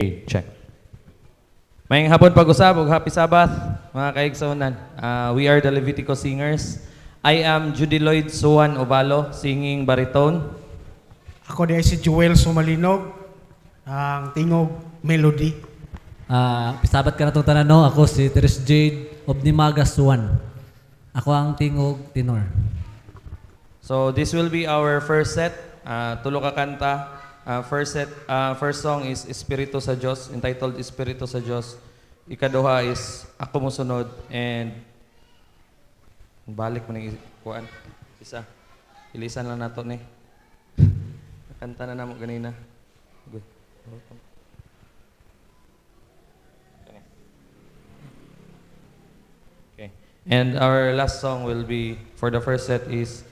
Check. Maying hapon pag-usab ug happy Sabbath, mga kaigsunan. We are the Levitico Singers. I am Judy Lloyd Suwan Ovalo, singing baritone. Ako di si Joel Sumalinog, ang tingog melody. Pisabat ka na itong tanan, no? Ako si Teres Jade of Nimagas Suwan. Ako ang tingog tenor. So this will be our first set. Tulo ka kanta. First song is Espiritu sa Diyos, entitled Espiritu sa Diyos. Ikaduha is Ako Mo Sunod, and balik mo na kuan. Isa. Ilisan lang nato ni. Kanta na namo ganina. Good. Okay. And our last song will be, for the first set, is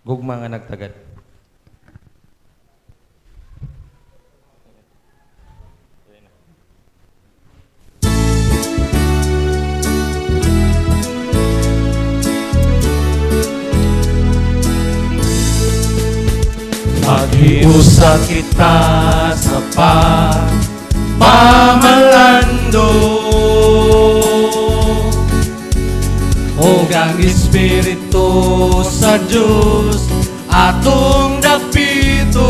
Gugma nga Nagtagad. Pag-iusa kita sa pamamalando, ug ang Espiritu sa Diyos atong dapiton,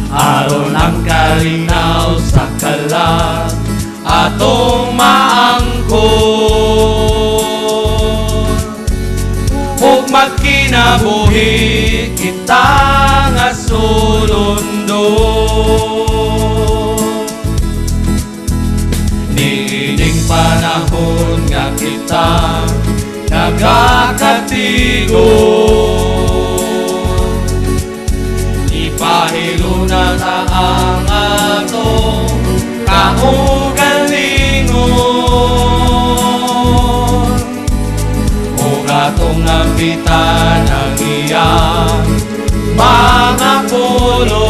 aron ang kalinaw sa kalag atong maangkon, ug magkinabuhi kita nga sulundo. Niining panahon nga kita nagakatigo, ipahilo na ta ang atong kaugalingon, ug atong ambitan ang iyang mga pulong,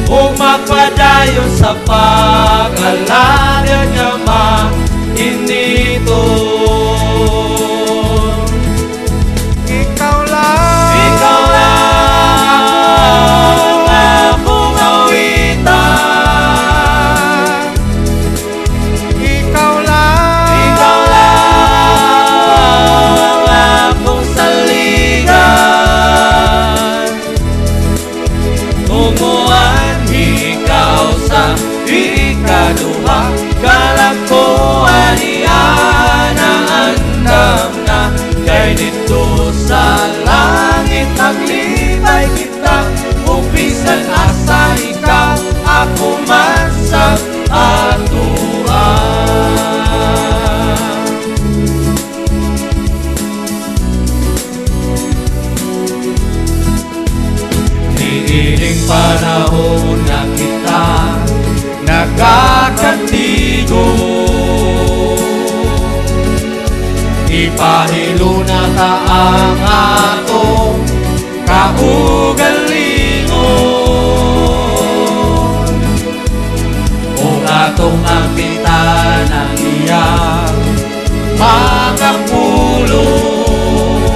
ug magpadayon sa pag-alagad nga mainiton. Ikaw lang, Ikaw lang akong awitan, ikaw lang, ikaw lang akong saligan, tumuan ikaw sa ikaduha, kalakuan iyan ang andam na, kay dito sa langit naglibay kita, upisan asa ikaw ako man sa atuan. Niining panahon na kita nagkakatigo, ipahilo na ta ang atong kaugalingon, ug atong ambitan ang iyang mga pulong,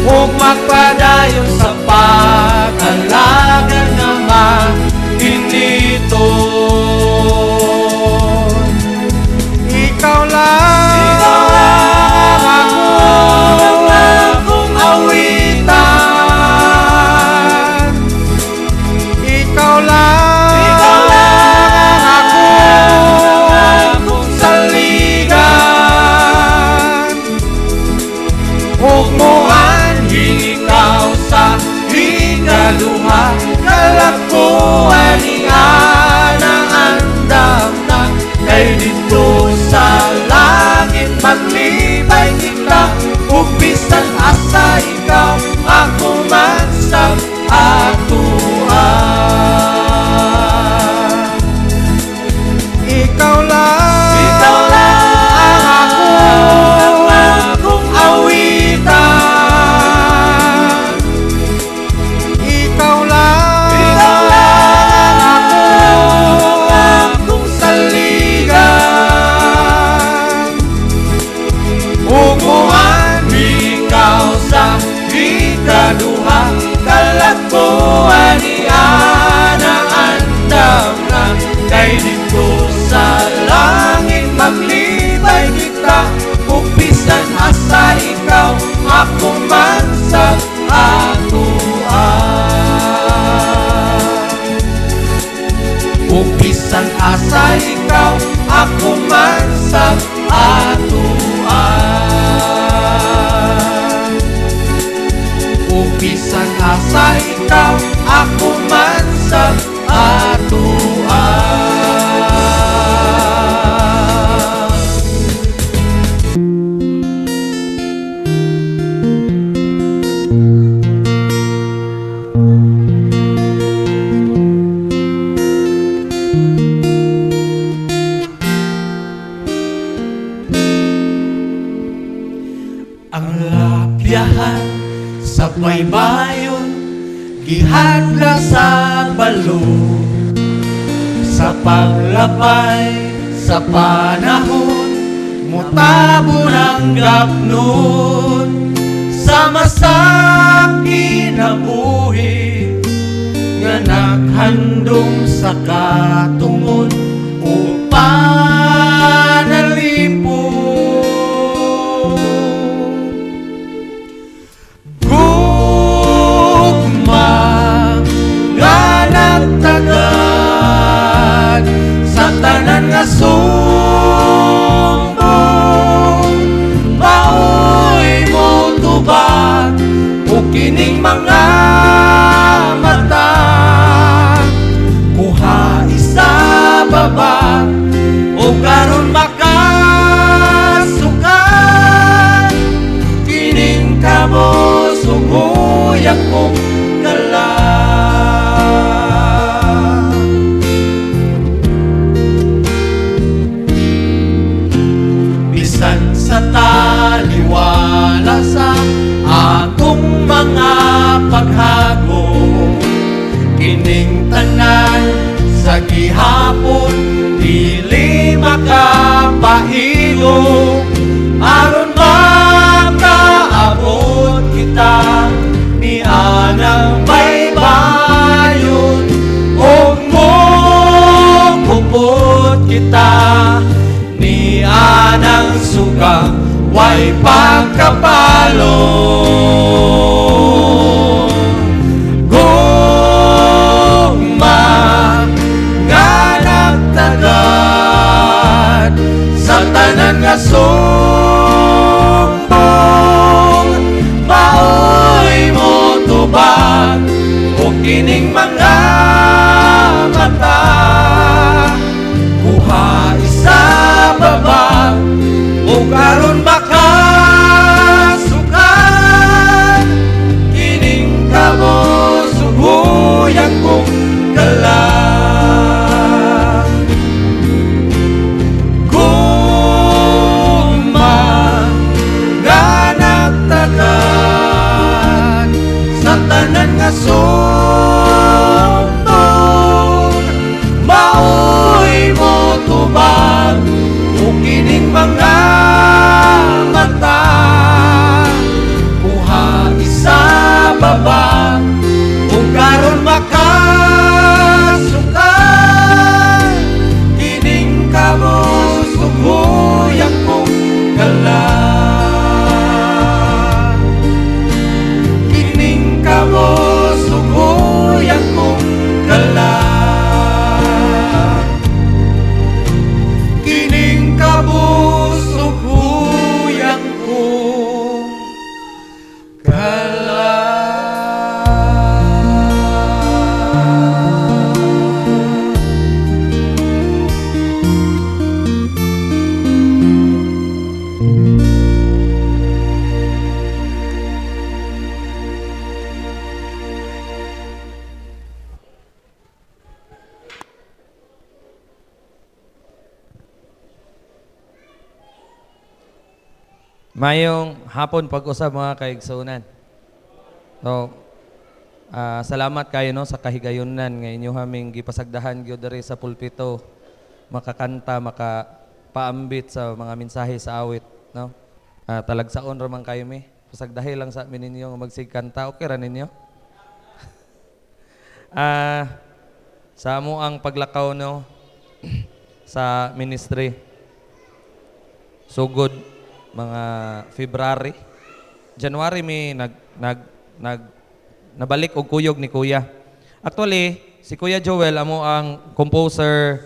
ug magpadayon sa pag-alagad nga mainiton. ikaw lang, Ikaw lang akong awitan, ikaw lang, ikaw lang akong saligan, ug muanhing ikaw sa ikaduha, kalakuan iyan ang andam na, kay dito sa langit maglibay kita, ug bisan asa ikaw ako man sa atuan. ikaw lang, Ikaw lang akong awitan, ikaw lang, ikaw lang akong saligan, ug muan ikaw sa man sa atuan. Ug bisan asa ikaw, ako man sa atuan. Ug bisan asa ikaw, ako man sa atuan. Ang lapyahan sa baybayon, gihadla sa balo, sa paglapay sa panahon, mutabo ng gapnon, sa masaki na buhi, nga naghandong sa katungod o panalipon. Gugma nga nagtagad sa tanan nga sumbong, maoy mo tubag o kining mga mata, kuha isa baba o karon makasukan, kining kamo suguyak kong kala. Bisan sa taliwala sa akong mga paghago, kining tanan sa gihapon dili makapahigo, aron makaabot kita ni anang baybayon, ug mukupot kita ni anang suga way pagkapalo. Gugma nga nagtagad sa tanan nga sumbong, maoy mo tubag o kining mga mata, kuha isa baba o karon makasukan, kining kamo suguyak kong kala. Gugma nga nagtagad sa tanan nga sumbong, maoy mo tubag o kining mga mata, kuha isa baba o karon makasukan, kining kamo suguyak kong kala. Kining kamo suguyak kong kala. Kining kamo suguyak kong kala. Mayong hapon pag-usab mga kaigsunan. So, salamat kayo no sa kahigayunan nga inyo haming gipasagdahan gyud diri sa pulpito, makakanta, makapaambit sa mga mensahe sa awit, no? Talagsaon ra man kayo mi. Pasagdahi lang sa amin ninyo nga magsigkanta, okay ra ninyo? Sa amo ang paglakaw no sa ministry. Sugod mga February January mi nag nabalik og kuyog ni Kuya. Actually, si Kuya Joel amo ang composer,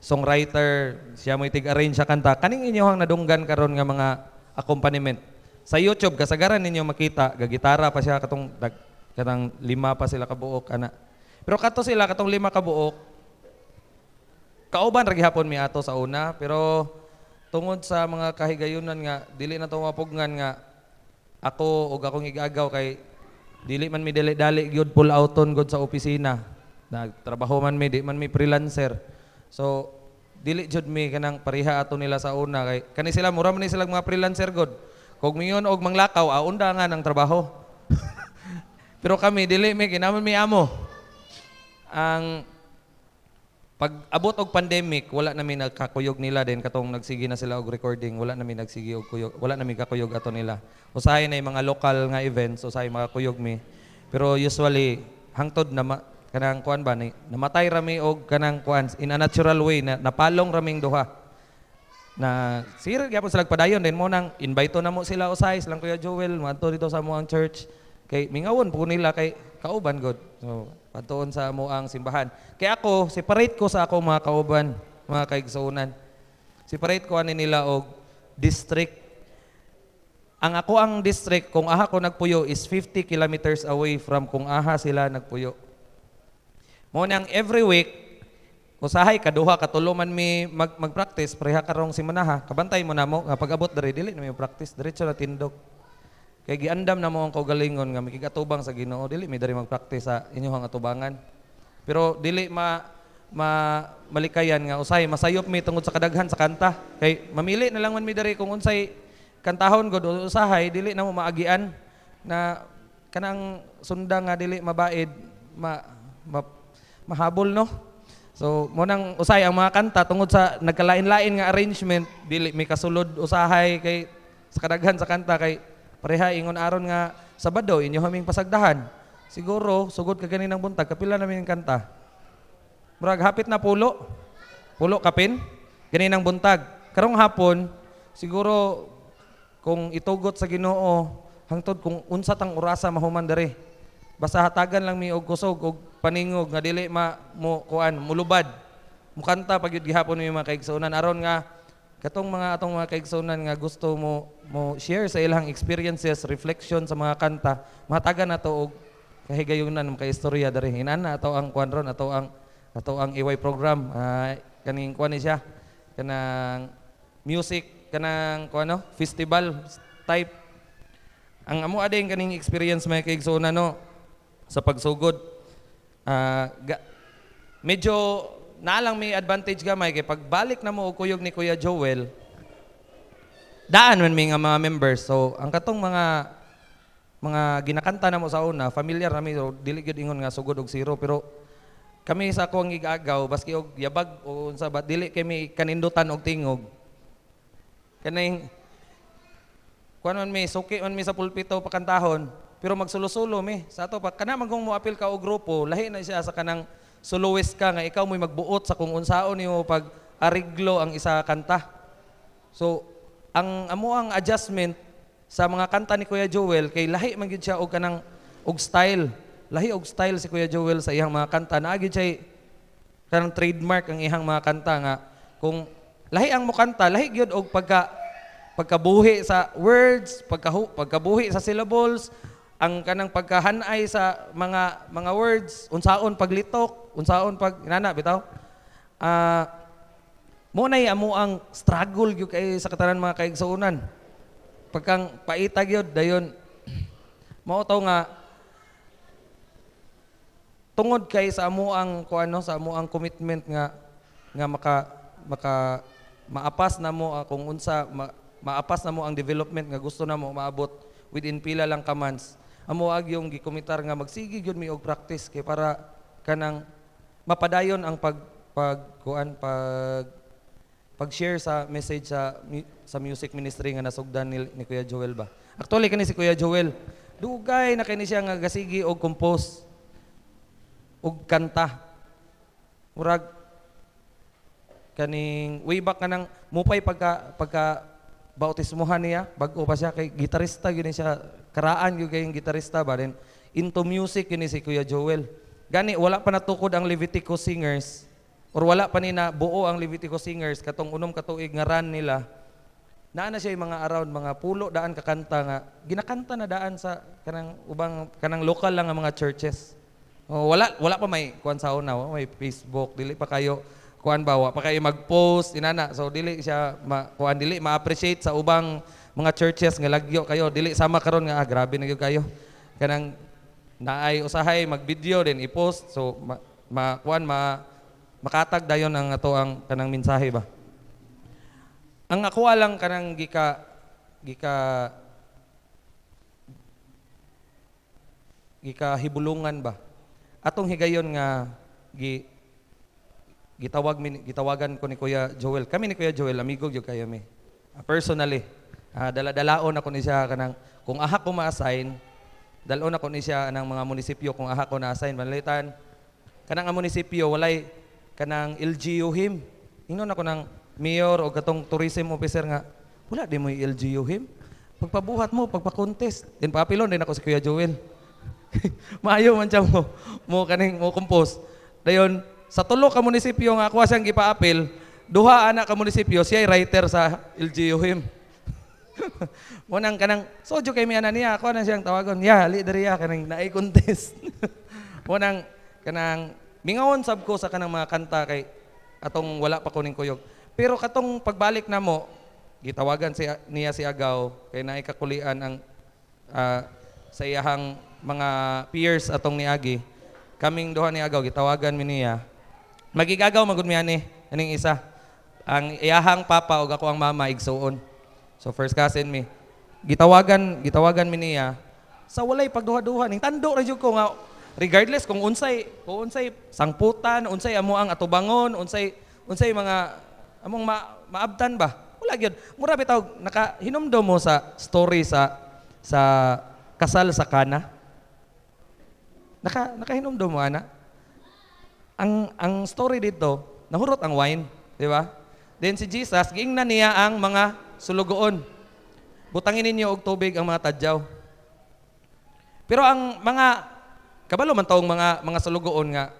songwriter, siya mo itig-arrange sa kanta. Kaning inyohang nadunggan karon nga mga accompaniment. Sa YouTube kasagaran ninyo makita, gagitara pa siya katong 5 pa sila kabuok ana. Pero kato sila katong 5 kabuok, kauban ra gihapon mi ato sa una, pero tungod sa mga kahigayunan nga dili na to mapugnan nga ako ug akong igagaw kay dili man mi dali-dali gyud pull outon gud sa opisina. Nagtrabaho man mi, di man mi freelancer. So dili jud mi kanang pareha ato nila sa una kay kani sila mura man ni sila mga freelancer god. Kog mingon og manglakaw aunda nga ang trabaho. Pero kami dili mi kinamon mi amo. Ang pag abot og pandemic wala na mi nagkakuyog nila din katong nagsige na sila og recording, wala na mi nagsige og kuyog, wala na mi kakuyog ato nila. Usahay na yung mga local nga events, usahay mga kuyog mi. Pero usually hangtod na kanang kuan ba ni namatay rami og kanang kuan in a natural way na napalong raming duha na sir gyapon sila padayon din mo nang invite na mo sila usay silang Kuya Joel madto dito sa mo ang church kay mingawon po nila kay kauban god. So patuon sa mo ang simbahan. Kay ako separate ko sa ako mga kauban, mga kaigsuonan. Separate ko ani nila og district. Ang ako ang district kung aha ko nagpuyo is 50 kilometers away from kung aha sila nagpuyo. Mo nang every week usahay kaduha katulo man mi mag-practice pareha karong simanaha kabantay mo namo nga pag-abot diri dili na mi practice diretso na tindog. Kay giandam na mo ang kaugalingon nga mikigatubang sa Ginoo dili mi diri mag-practice sa inyong atubangan. Pero dili malikayan nga usay masayop mi tungod sa kadaghan sa kanta. Kay mamili na lang man mi diri kung unsay kantahon god usahay dili na mo maagian na kanang sunda nga dili mabaid mahabol no. So mo nang usay ang mga kanta tungod sa nagkalain-lain nga arrangement dili mi kasulod usahay kay sa kadaghan sa kanta kay pareha ingon aron nga Sabado inyo haming pasagdahan. Siguro sugod ka ganinang buntag kapila namin ang kanta. Murag hapit na pulo kapin ganinang buntag. Karong hapon siguro kung itugot sa Ginoo hangtod kung unsa tang orasa mahuman diri. Basta hatagan lang mi og kusog og paningog nga dili mulubad. Mukanta pag yun gihapon mi mga kaigsuonan aron nga katong mga kaigsuonan nga gusto mo share sa ilang experiences, reflection sa mga kanta, mahatagan nato og kahigayunan mga istorya diri. Inana ato ang kuan ron ato ang iway program kaning kuan ni siya kanang music kanang kuan festival type. Ang amo ading kaning experience mga kaigsuonan no sa pagsugod. Medyo naalang may advantage gamay kay pagbalik na mo og kuyog ni Kuya Joel daan man may nga mga members. So ang katong mga ginakanta na mo sa una familiar nami so dili gyud ingon nga sugod og zero pero kami sa akong igagaw baski og yabag o unsa ba dili kami kanindutan og tingog kaning kuan man mi suki man mi sa pulpito pakantahon pero magsulo-sulo mi sa ato pa kana magong mo apil ka og grupo lahi na siya sa kanang soloist ka nga ikaw mo'y magbuot sa kung unsaon nimo pag ariglo ang isa kanta. So ang amo ang adjustment sa mga kanta ni Kuya Joel kay lahi man gyud siya og kanang og style. Lahi og style si Kuya Joel sa iyang mga kanta. Naa gyud siya kanang trademark ang iyang mga kanta nga kung lahi ang mo kanta, lahi gyud og pagkabuhi sa words, pagkabuhi sa syllables, ang kanang pagkahanay sa mga words, unsaon paglitok, unsaon pag inana bitaw. Mo nay amo ang struggle gyud kay sa katanan mga kaigsuonan. Pagkang paita gyud dayon mao taw nga tungod kay sa amo ang kuano sa amo ang commitment nga maka maapas na mo kung unsa maapas na mo ang development nga gusto na mo maabot within pila lang ka months. Amo ag yung gikomitar nga magsige gyud mi og practice kay para kanang mapadayon ang pag-share sa message sa music ministry nga nasugdan ni Kuya Joel ba. Actually kani si Kuya Joel dugay na kani siya nga gasigi og compose og kanta. Murag kaning way back kanang mupay pagka bautismuhan niya, bago pa siya kay gitarista gyud ni siya, karaan gyud kay gitarista ba then into music yun ni si Kuya Joel. Gani wala pa natukod ang Leviticus Singers or wala pa ni na buo ang Leviticus Singers katong unom ka tuig nga run nila. Naa na siya yung mga around mga pulo daan kakanta nga ginakanta na daan sa kanang ubang kanang lokal lang nga mga churches. Wala pa may kuan sa una, may Facebook, dili pa kayo kuan ba, pa kayo mag-post inana. So dili siya dili ma-appreciate sa ubang mga churches nga lagyo kayo, dili sama karon nga grabe na gyud kayo. Kanang naay usahay mag-video din i-post so makatag dayon ang ato ang kanang mensahe ba. Ang ako lang kanang gika hibulungan ba. Atong higayon nga gitawagan ko ni Kuya Joel. Kami ni Kuya Joel amigo gyud kayo mi. Personally, dala-dalaon ako ni siya kanang kung aha ko ma-assign, dalon ako ni siya ng mga munisipyo kung aha ko na-assign banlitan. Kanang ang munisipyo walay kanang LGU him. Ingnon ako ng mayor o katong tourism officer nga wala di mo LGU him. Pagpabuhat mo, pagpa-contest. Then papilon din ako si Kuya Joel. Maayo man siya mo compose. Dayon sa tulo ka munisipyo nga ako siyang gipa-apil, duha ana ka munisipyo siya ay writer sa LGU him. Munang kanang sojo kay mi ana niya ako na siyang tawagon. Ya, ali diri ya kanang naay contest. Munang kanang mingawon sab ko sa kanang mga kanta kay atong wala pa kuning kuyog. Pero katong pagbalik na mo, gitawagan niya si Agaw kay naay kakulian ang sa iyahang mga peers atong niagi. Kaming duha ni Agaw gitawagan mi niya. Magigagaw magud mi ani aning isa. Ang iyahang papa ug ako ang mama igsuon. So first cousin mi. Gitawagan mi niya sa walay pagduha-duha ning tando ra jud ko nga regardless kung unsay sangputan, unsay amo ang atubangon, unsay mga among maabtan ba? Wala gyud. Mura bitaw nakahinumdom mo sa story sa kasal sa Kana. Nakahinumdom mo ana. Ang story dito, nahurot ang wine, di ba? Then si Jesus giingnan niya ang mga sulugoon. Butangin ninyo og tubig ang mga tadyaw. Pero ang mga kabalo man taong mga sulugoon nga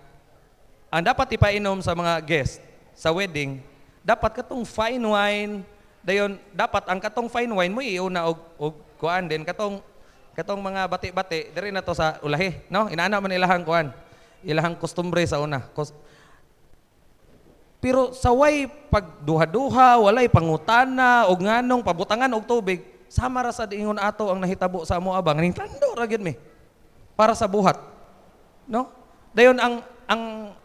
ang dapat ipainom sa mga guest sa wedding, dapat katong fine wine, dayon dapat ang katong fine wine mo iuna og kuan din katong mga bati-bati diri na to sa ulahi, no? Inaana man ilahang kuan, ilahang kostumbre sa una. Pero sa way pagduha-duha, walay pangutana og nganong pabutangan og tubig, sama ra sa diingon ato ang nahitabo sa amo abang ning tando ra gyud mi para sa buhat. No? Dayon ang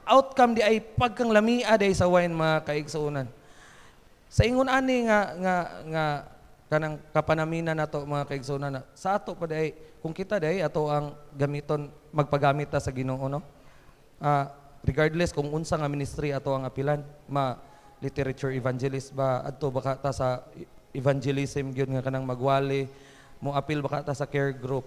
outcome di ay pagkang lamia day sa wine mga kaigsuonan. Sa ingon ani nga kanang kapanaminan nato mga kaigsuonan sa ato pa day kung kita day ato ang gamiton magpagamit ta sa Ginoo no. Regardless kung unsa nga ministry ato ang apilan, literature evangelist ba adto baka ta sa evangelism gyud nga kanang magwali mo apil baka ta sa care group.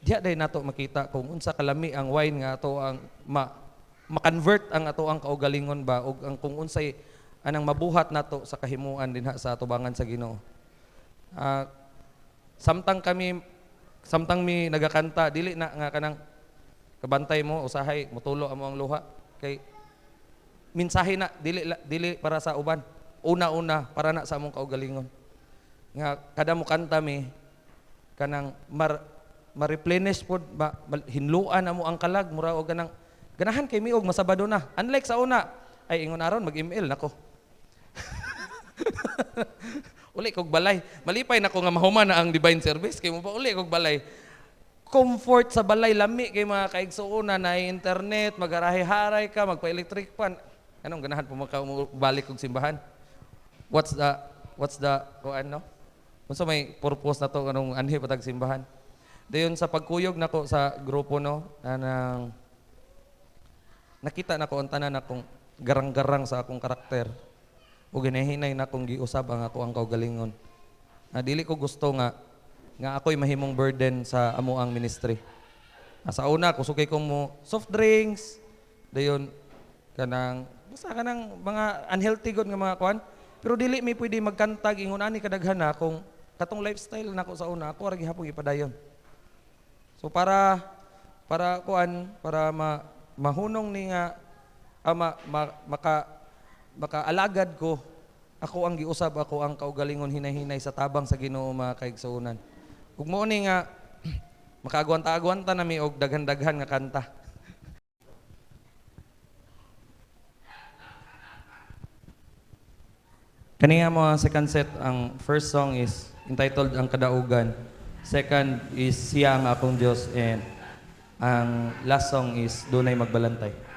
Diya day nato makita kung unsa kalami ang wine nga ato ang ma-convert ang ato ang kaugalingon ba ug ang kung unsay anang mabuhat nato sa kahimuan dinha sa atubangan sa Ginoo. Samtang mi nagakanta dili na nga kanang kabantay mo usahay motulo amo ang luha kay mensahe na dili para sa uban. Una para na sa among kaugalingon. Nga kada mo kanta mi kanang ma-replenish pod hinluan amo ang kalag mura og ganang ganahan kay mi og masabado na. Unlike sa una ay ingon aron mag-email nako. Uli kog balay. Malipay nako nga mahuman na ang divine service kay mo pa uli kog balay. Comfort sa balay lami kay mga kaigsuonan na internet, magarahay-haray ka, magpa-electric pan. Anong ganahan po balik kog simbahan? What's the ano? Unsa may purpose na to anong anhi patag simbahan? Dayon sa pagkuyog nako sa grupo no anang nakita nako ang tanan akong garang-garang sa akong karakter. Ug ginahinay na akong giusab ang ako ang kaugalingon. Dili ko gusto nga ako'y mahimong burden sa amo ang ministry. Sa una kusukay kong mo soft drinks, dayon kanang basta kanang mga unhealthy god nga mga kuan, Pero dili mi pwede magkantag ingon ani kadaghana kung katong lifestyle nako sa una ako ra gihapon ipadayon. So para mahunong ni nga makaalagad ko, ako ang giusab, ako ang kaugalingon hinay-hinay sa tabang sa Ginoo mga kaigsuonan. Ug mao ni nga makaagwanta-agwanta nami og daghan-daghan nga kanta. Kaniya mo ang second set, ang first song is entitled Ang Kadaugan. Second is Siya ang Akong Diyos, and ang last song is Dunay Magbalantay.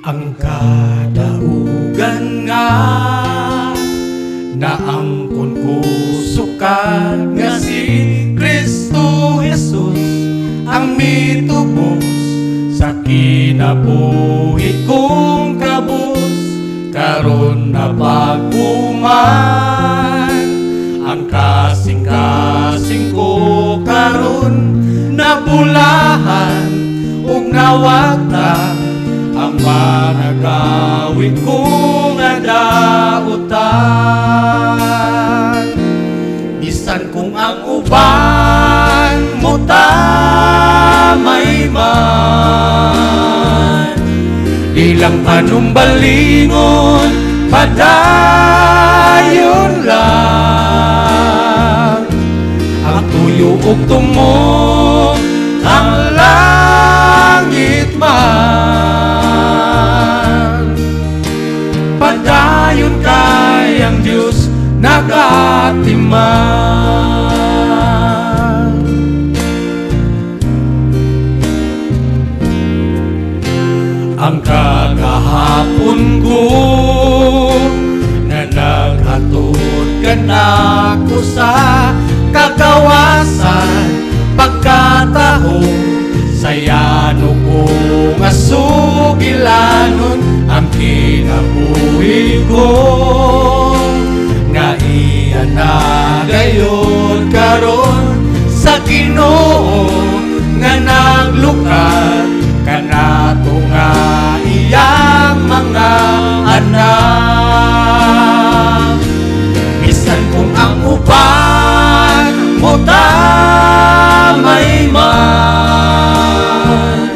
Ang kadaugan nga naangkon ko sukat nga si Kristo Jesus ang mitubos sa kinabuhi kong kabus karon na paghuman ang kasing-kasing ko karon nabulahan ug nawagta ang managawin kong adautan. Bisan kung ang uban mo tamay man, di lang panumbalingon, padayon lang. Ang tuyo ug tumong, ang langit man. Padayon kay ang Diyos nagatiman. Ang kagahapon ko na naghatod ka na ko sa kagawasan pagkataong sayano ko nga sugilanon ang kinabuhi ko nga iya na gayon karon sa Ginoo nga naglukad kanato nga iyang mga anak. Bisan kung ang uban mo tamay man,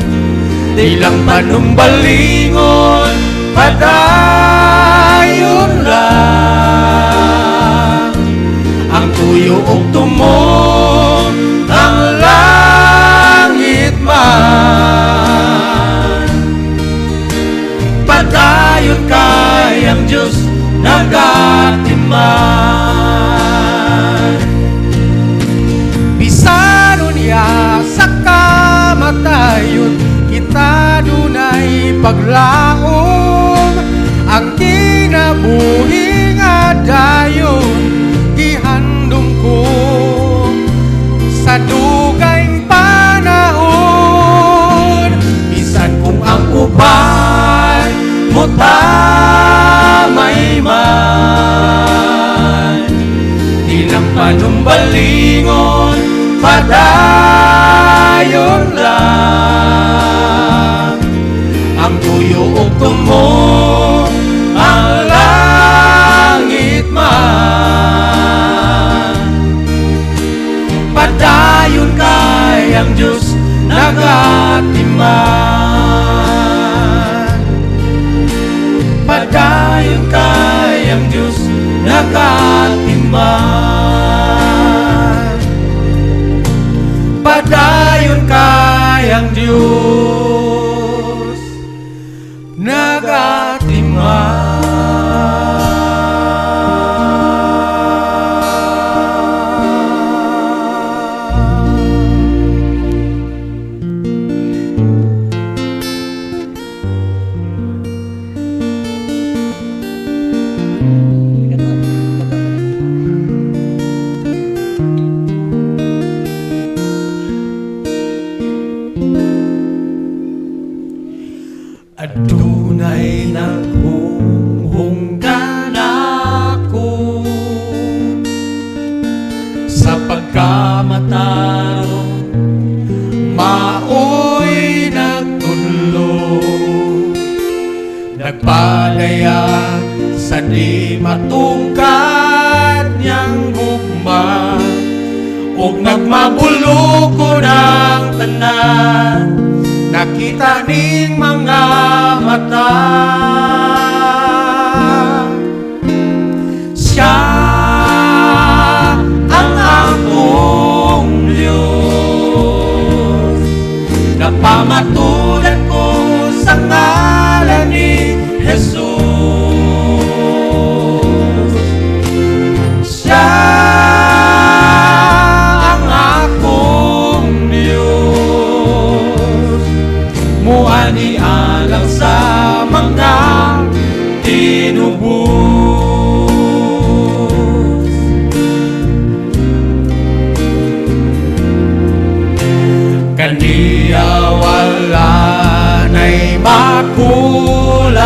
di lang panumbalingon, padayon lang. Ang tuyo ug tumong, ang langit man. Padayon kay ang Diyos nagatiman. Bisan niya sa kamatayon, kita dunay paglaom. Ang kinabuhi nga dayon gihandom ko sa dugay panahon. Bisan kung ang uban mo tamay man, di lang panumbalingon, padayon lang. Ang tuyo ug tumong, ang langit man. Padayon kay ang Diyos nagatiman. Padayon kay ang Diyos nagatiman. Padayon kay ang Diyos nagatiman. ngay naghunghunggan ako sa pagkamataro, maoy nagtudlo, nagpadayag sa di matungkad niyang gugma, ug nagmabulok ko ng tanan, nakita ning mga mata. Siya ang akong Diyos, napamatunan ko sa ngalan ni Jesus. Siya ang akong Diyos, muani alang sa mga tinubos. Kaniya wala na'y makulang,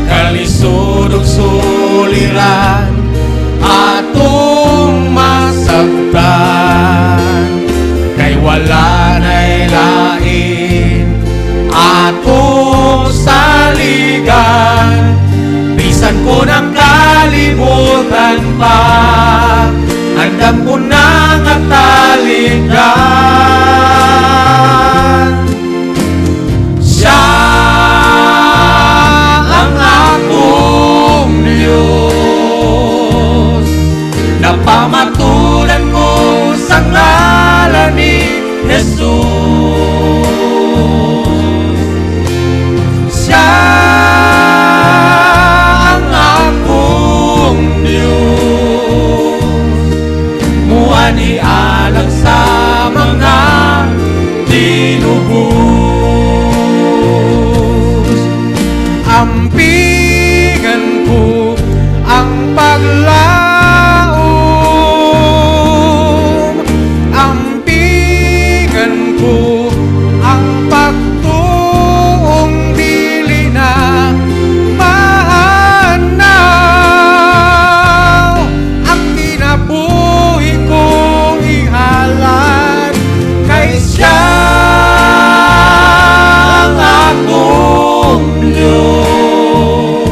kalisod ug suliran atong masabtan, kay wala na'y lain atong saligan, bisan ko ng kalibutan pa, andam ko nang ataligan. Siya ang akong Diyos, napamatulan ko sa ngalan ni Jesus. Siya ang akong Diyos, muani alang sa mga tinubos. Ampigan ko ang paglaom, ampigan ko ang pagtuong dili na maanaw, ang kinabuhi kong ihalad kay siya ang akong Diyos,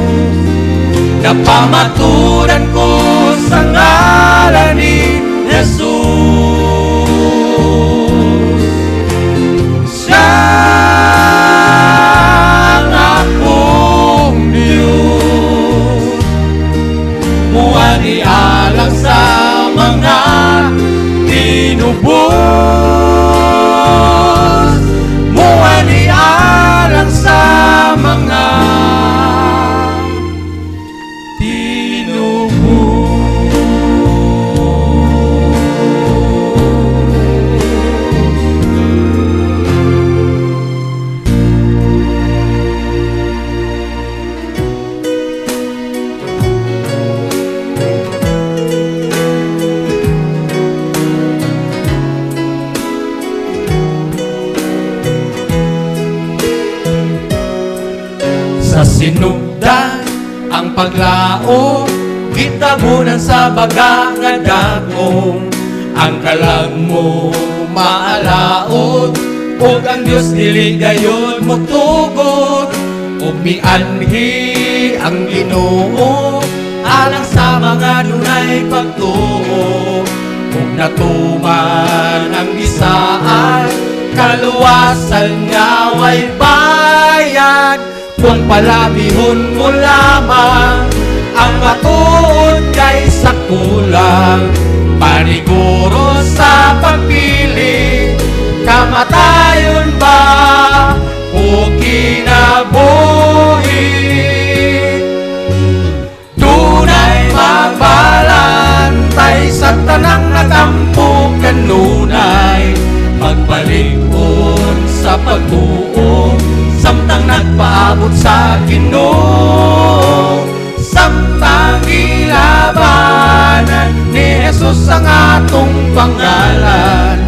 napamaturan ko sa ngalan ni Jesus. Siya ang akong Diyos, muani alang sa mga tinubos, muani alang sa mga sa sinugdan ang paglao, gitabunan sa baga nga dagom, ang kalag mo maalaot, ug ang Dios dili gayon mo tugot, ug mianhi ang Ginoo alang sa mga dunay pagtuo, ug natuman ang bisaan, kaluwasan nga way bayad, kung palabihon mo lamang ang matuod kay sa kulang, paniguro sa pagpili, kamatayon ba o kinabuhi, tunay magbalantay sa tanang nagampo kanunay, magpalingon sa pagtuo, samtang nagpaabot sa Ginoo, samtang ilabanan ni Jesus ang atong pangalan,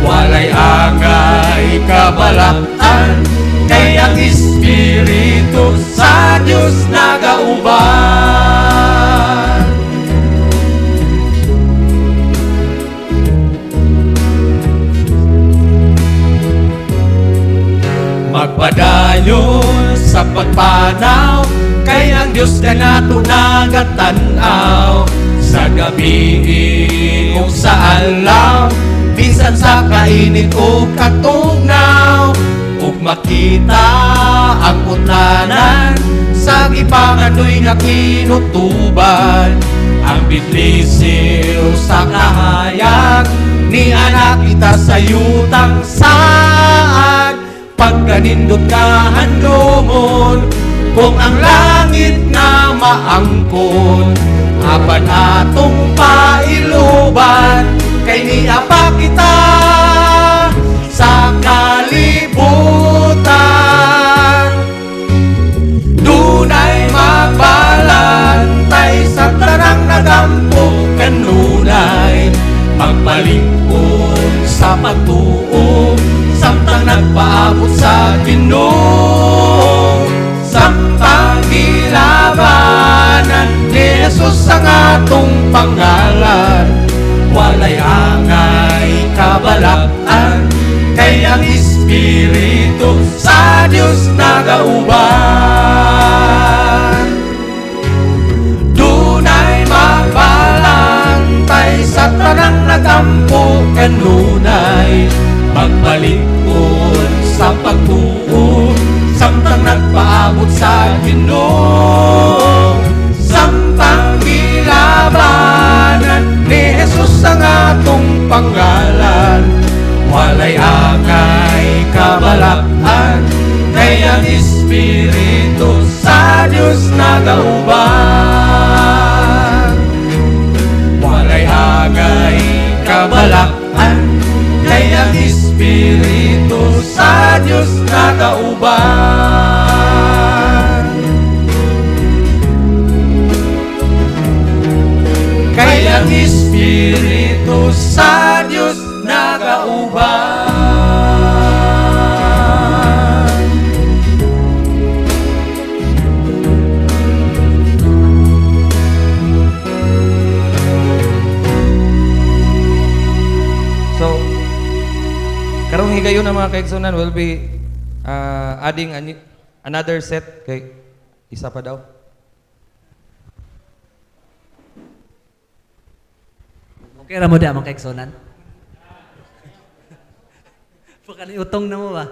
walay angay kabalaktan, kay ang Espiritu sa Diyos nagauban. Magpadayon sa pagpanaw, kay ang Diyos ka nato nagatanaw. Sa gabi o sa alaw, bisan sa kainit o katugnaw, ug makita ang putanan sa gipanganoy nga kinutuban. Ang bitlisiw sa kahayag, ni anak kita sa yutang saan. Pagkanindot ka handumon, kung ang langit na maangkon, apan atong pailuban, kay niya pa kita sa kalibutan. Dunay magbalantay sa tanang nagampo, kanunay magpalingkod sa pagtuo, samtang nagpaabot sa Ginoo. Samtang gilabanan ni Jesus ang atong pangalan, walay angay kabalak-an, kay ang Espiritu sa Diyos nagauban. Dunay magbalantay sa tanang nagampo, kanunay magbalingkod sa pagtuo, samtang nagpaabot sa Ginoo. Samtang gilabanan ni Jesus ang atong pangalan, walay angay kabalak-an, kay ang Espiritu sa Diyos nagauban. Walay angay kabalak-an, kay ang Espiritu sa Diyos nagauban. Kay ang Espiritu sa Diyos nagauban. So, karong higayon ng mga kaigsunan will be adding another set kay isa pa daw. Okay ra mo di amang kaigsunan. Pakaliutong na mo ba?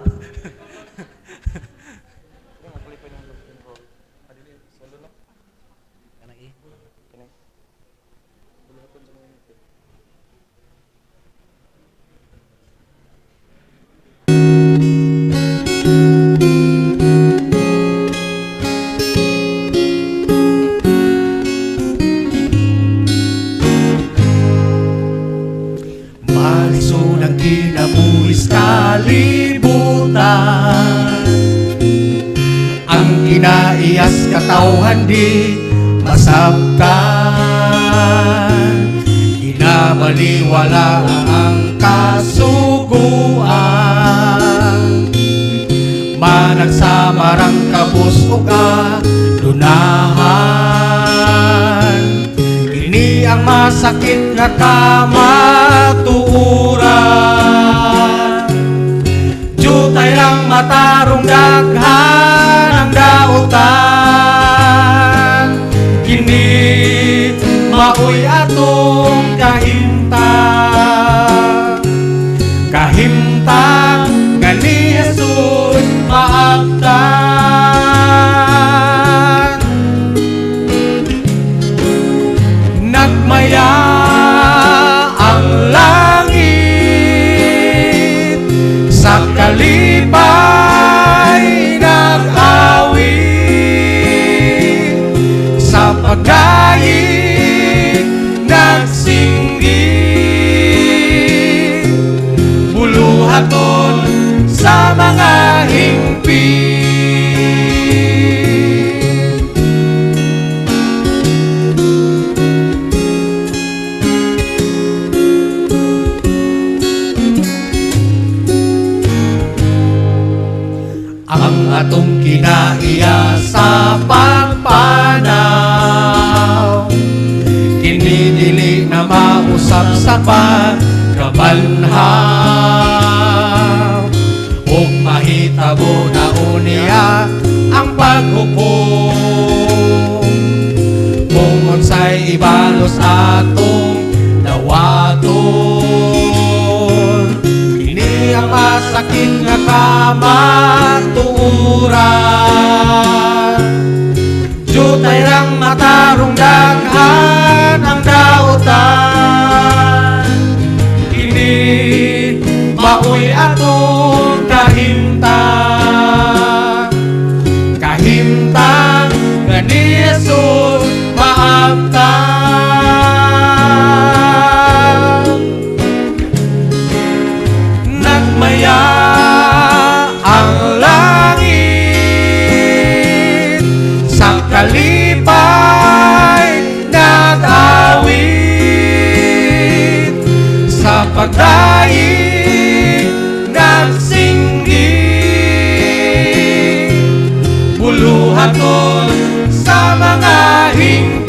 Malisod ang kinabuhis kalibutan, ang kinaiyas katawhan di masabtan. Ginabaliwala ang kasuguan, manag sa marang kabus ug adunahan. Ini ang masakit nga kamatuuran, jutay lang matarong daghan ang dautan. Kini maoy atong kahimtang nga ni Jesus maabtan. Nagmaya ang langit sa kalipay na atong kinaiya sa pagpanaw. Kini dili na mausap sa pagkabanhaw, ug mahitabo na unya ang paghukom. Kung unsay ibalos atong dawaton, kini ang masakit nga kamatuuran. Jutay rang matarong daghan ang dautan. Kini maoy atong kahimtang, kahimtang nga ni Jesus maabtan. Nagmaya ang langit, sa kalipay nag-awit, sa pagdaig nagsinggit, buluhaton sa mga hingpit.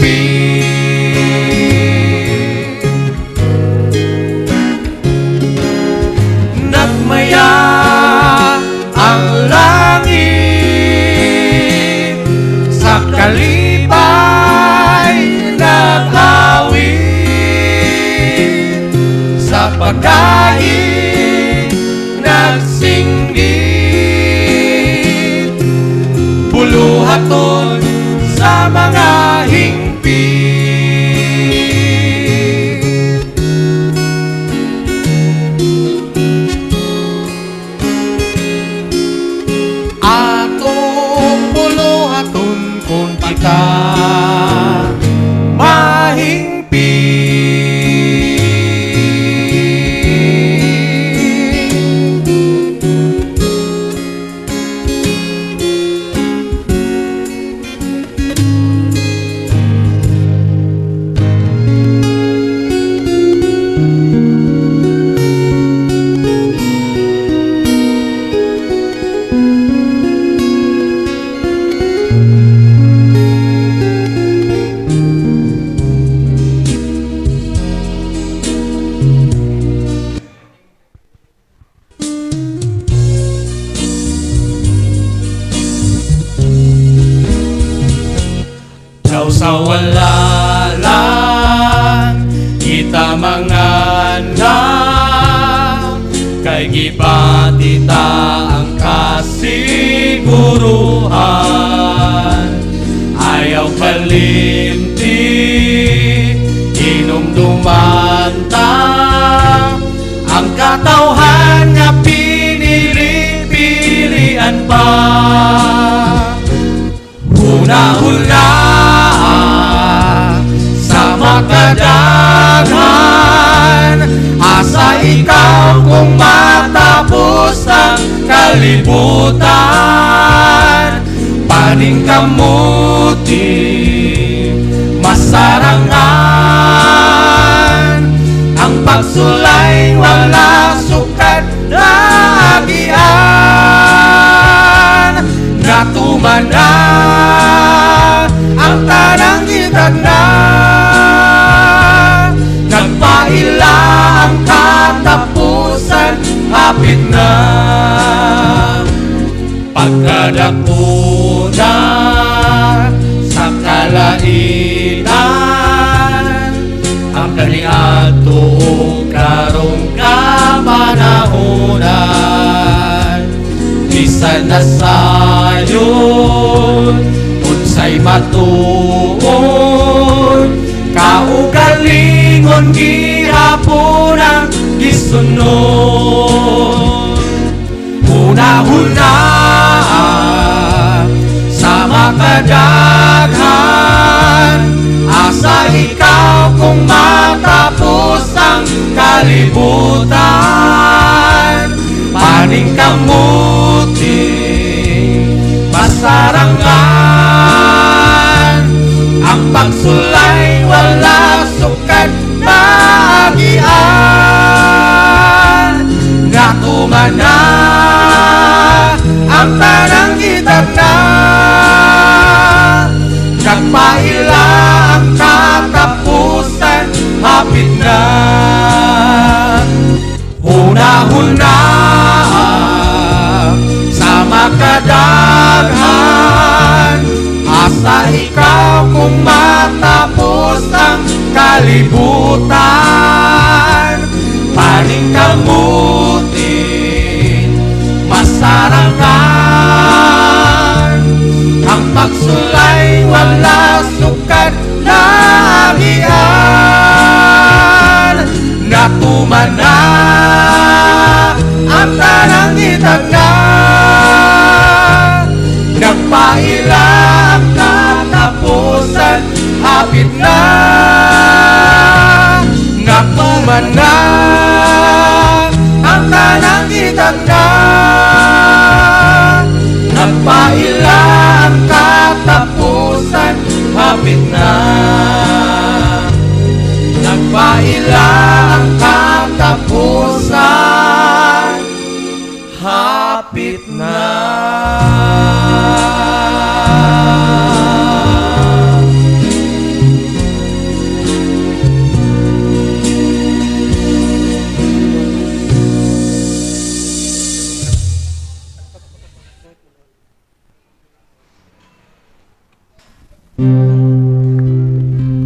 Nagmaya ang langit, sa kalipay nag-awit, sa pagdaig nagsinggit, buluhaton sa mga hingpit. Atong buluhaton kung kita mahingpit. Daw sa wala lang kita manganap, kay gipatita ang kasiguruhan. Ayaw kalimti, inumdumanta, ang katawhan nga pinili-pilian pa. Una-una sa makadaghan, asa ikaw kung matapos ang kalibutan. Paning kamuti masarangan, ang pagsulay wala sukat na agian. Natuman na ang tanang gitagna, nagpaila ang katapusan, hapit na. Pagkadako na sa kalainan, ang kaniadto karong kamanahonan. Bisan na sayon unsay matuon, kaugalingon gihapon ang gisunod. Una-una sa makadaghan, asa ikaw kung matapos ang kalibutan. Paning kamuti masarangan, ang pagsulay wala sukat na agian. Natuman na ang tanang gitagna, kalibutan, paning kamutin, masarangan. Ang pagsulay wala sukat lahian, natuman na ang tanang itagna. Nagpaila ang katapusan, hapit na. Natuman na ang tanang itagna. Nagpaila ang katapusan, hapit na. Nagpaila ang katapusan, hapit na.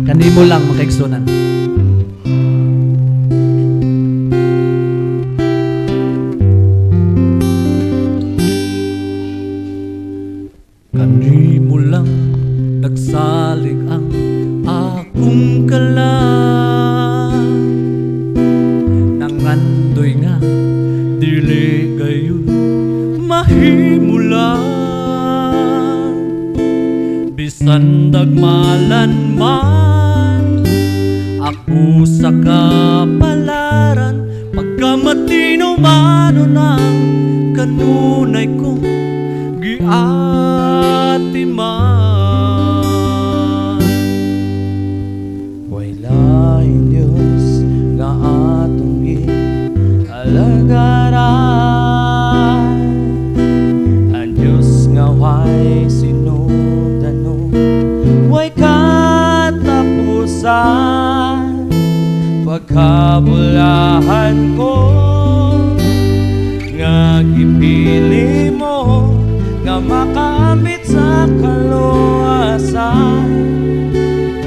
Kanimo lang makaigsunan. Kanimo lang nagsalig ang akong kalan, nangandoy nga dili gayon mahimulan. Bisan dagmalan man ako sa kapalaran, pagkamatino mano ng kanunay kong giatiman. Way lain Diyos nga atong gialagaran, ang Diyos nga way sinudano, way katapusan. Pagkabulahan ko nga gipili mo, nga makaambit sa kaluwasan,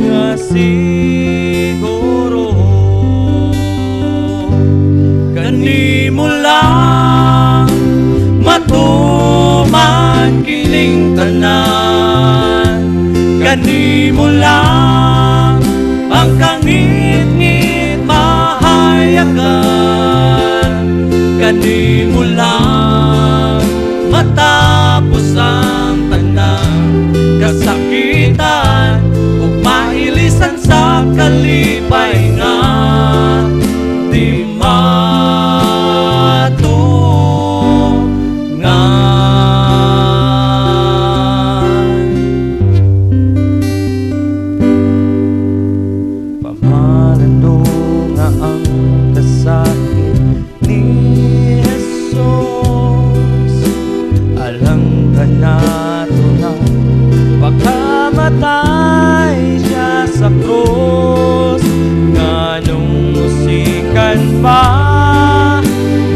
nga siguro kanimo lang matuman kining tanan. Kanimo lang ang kangit-ngit mahayagan. Kanimo lang matapos ang tanang kasakitan, ug mailisan sa kalipay nga di matungan. Pamanando nga ang kasakit ni Jesus, alang ka nato na pagkamatay siya sa krus. Nganong musikan pa,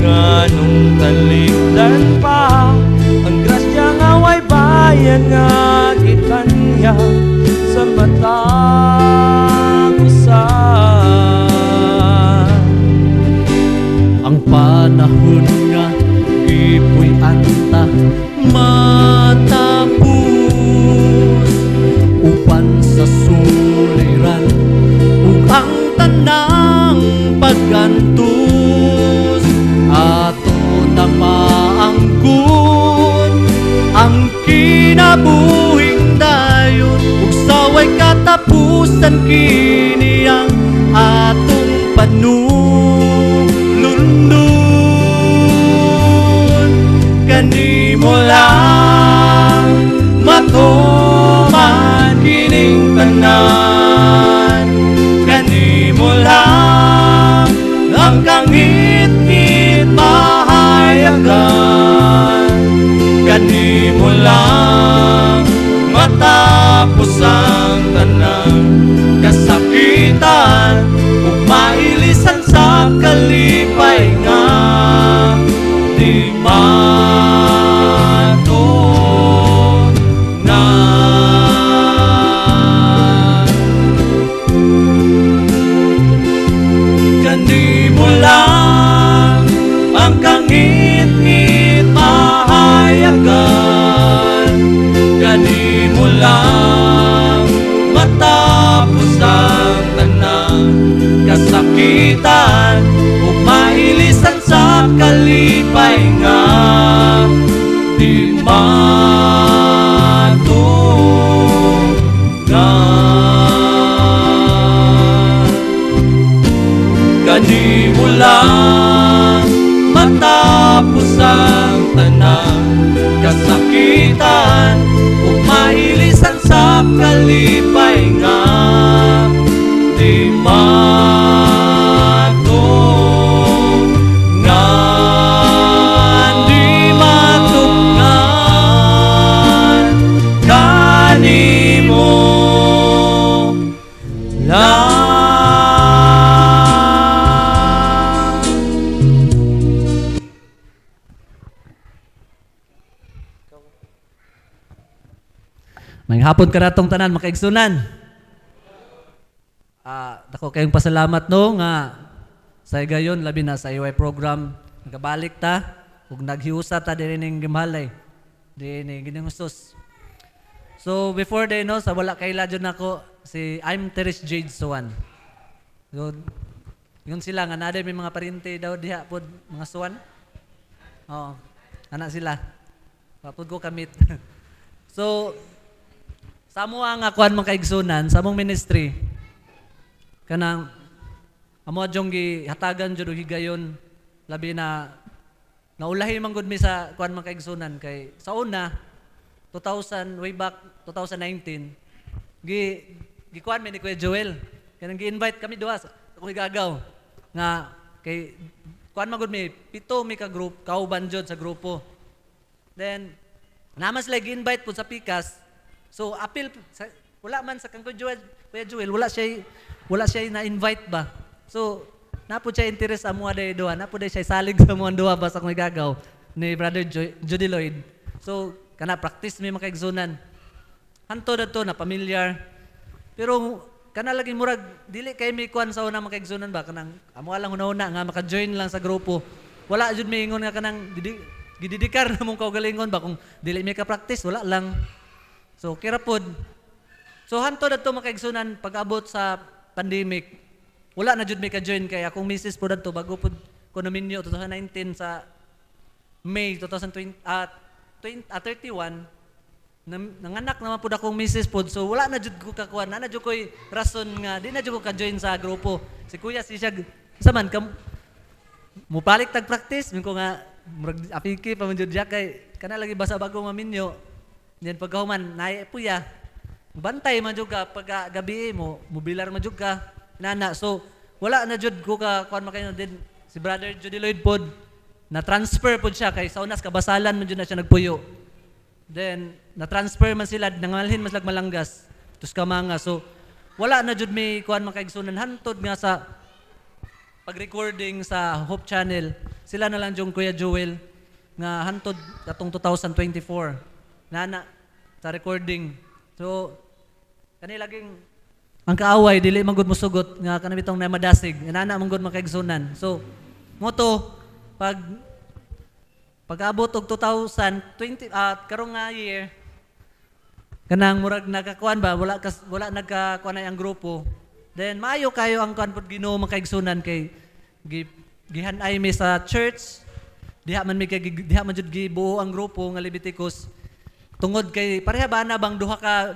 nganong talikdan pa, ang grasya nga way bayan nga gikanya sa matang usan. Ang panahon nga gipoy anta matapos, upan sa suliran ug ang tanang paggantos. Ato na maangkon ang kinabuhing dayon, ug saway katapusan kini ang atong panulundon. Kanimo lang matuman kining tanan. Kanimo lang ang kangit-ngit mahayagan. Kanimo lang matapos ang tanang kasakitan, ug mailisan sa kalipay nga di matungan. kalipay nga di matugan. Kadi mo lang matapos ang tanan kasakitan ug mailisan sa kalipay nga di matugan, di matugan kanimo lang. May hapon ka na tong tanan, makaigsunan. Dako kayong pasalamat no nga sa gayon labi na sa IY program nagabalik ta ug naghiusa ta diri ning gimalay. Dini ginustos. So before day no sa wala kay ladyon nako si I'm Teres Jade Suwan. So yun sila nga naday may mga parente daw diha pod mga Suwan. Oo. Anak sila. Papud ko kamit. So samo ang akuan mga kaigsunan sa among ministry kanang amo adjong gihatagan jud og higayon labi na naulahi man gud mi sa kuan mga kaigsunan kay sa una 2000 way back 2019 gikuan mi ni Kuya Joel kanang gi-invite kami duha sa akong igagaw nga kay kuan man gud mi pito mi ka group kauban jud sa grupo then naman sila gi-invite pud sa Pikas. So appeal wala man sa kang Kuya Joel wala siya na-invite ba. So napo siya interest amo day duha, napo day siya salig sa mo duha ba sa kung igagaw ni Brother Judy Lloyd. So kana practice mi makaigsunan. Hanto dato na familiar. Pero kana lagi murag dili kay mi kuan sa una makaigsunan ba kanang amo lang una-una nga maka-join lang sa grupo. Wala jud mi ingon nga kanang gididikar na mong kaugalingon ba kung dili mi ka practice wala lang. So, kirapod. So, hanto na ito makaigsunan pag-abot sa pandemic. Wala na jud may ka-join kay akong misis po na ito bago po konominyo 2019 sa May 2020, 31. Nanganak naman po akong misis po. So, wala na jud ko kakuan. Na jud ko'y rason nga. Di na jud ko ka-join sa grupo. Si Kuya, si siya, saman, mupalik tag-practice. Min ko nga, apiki pa man jud siya kay kanalagi basa bago maminyo. Yan pagkahuman, puya, bantay man jud ka pag gabi mo, mobilar man jud ka, nana. So, wala na jud ko ka, kuan makaino din, si Brother Judy Lloyd pod, na-transfer pod siya, kay sa unas kabasalan man jud na siya nagpuyo. Then, na-transfer man sila, nangalhin mas malanggas, tus kamanga. So, wala na jud may kuan makaigsunan, hantod nga sa pag-recording sa Hope Channel, sila na lang yung Kuya Joel, nga hantod katong 2024. Nana sa recording. So kanilaging ang kaaway dili man gud mosugot nga kanang bitong na madasig. Nana man gud makaigsunan. So moto pag-abot og 2020 karong nga year kanang murag nakakuan ba wala nagkakuan na ang grupo. Then maayo kayo ang kuan pud Ginoo makaigsunan kay gihanay mi sa church. Diha man jud gibuo ang grupo nga Leviticus. Tungod kay pareha ba na bang duha ka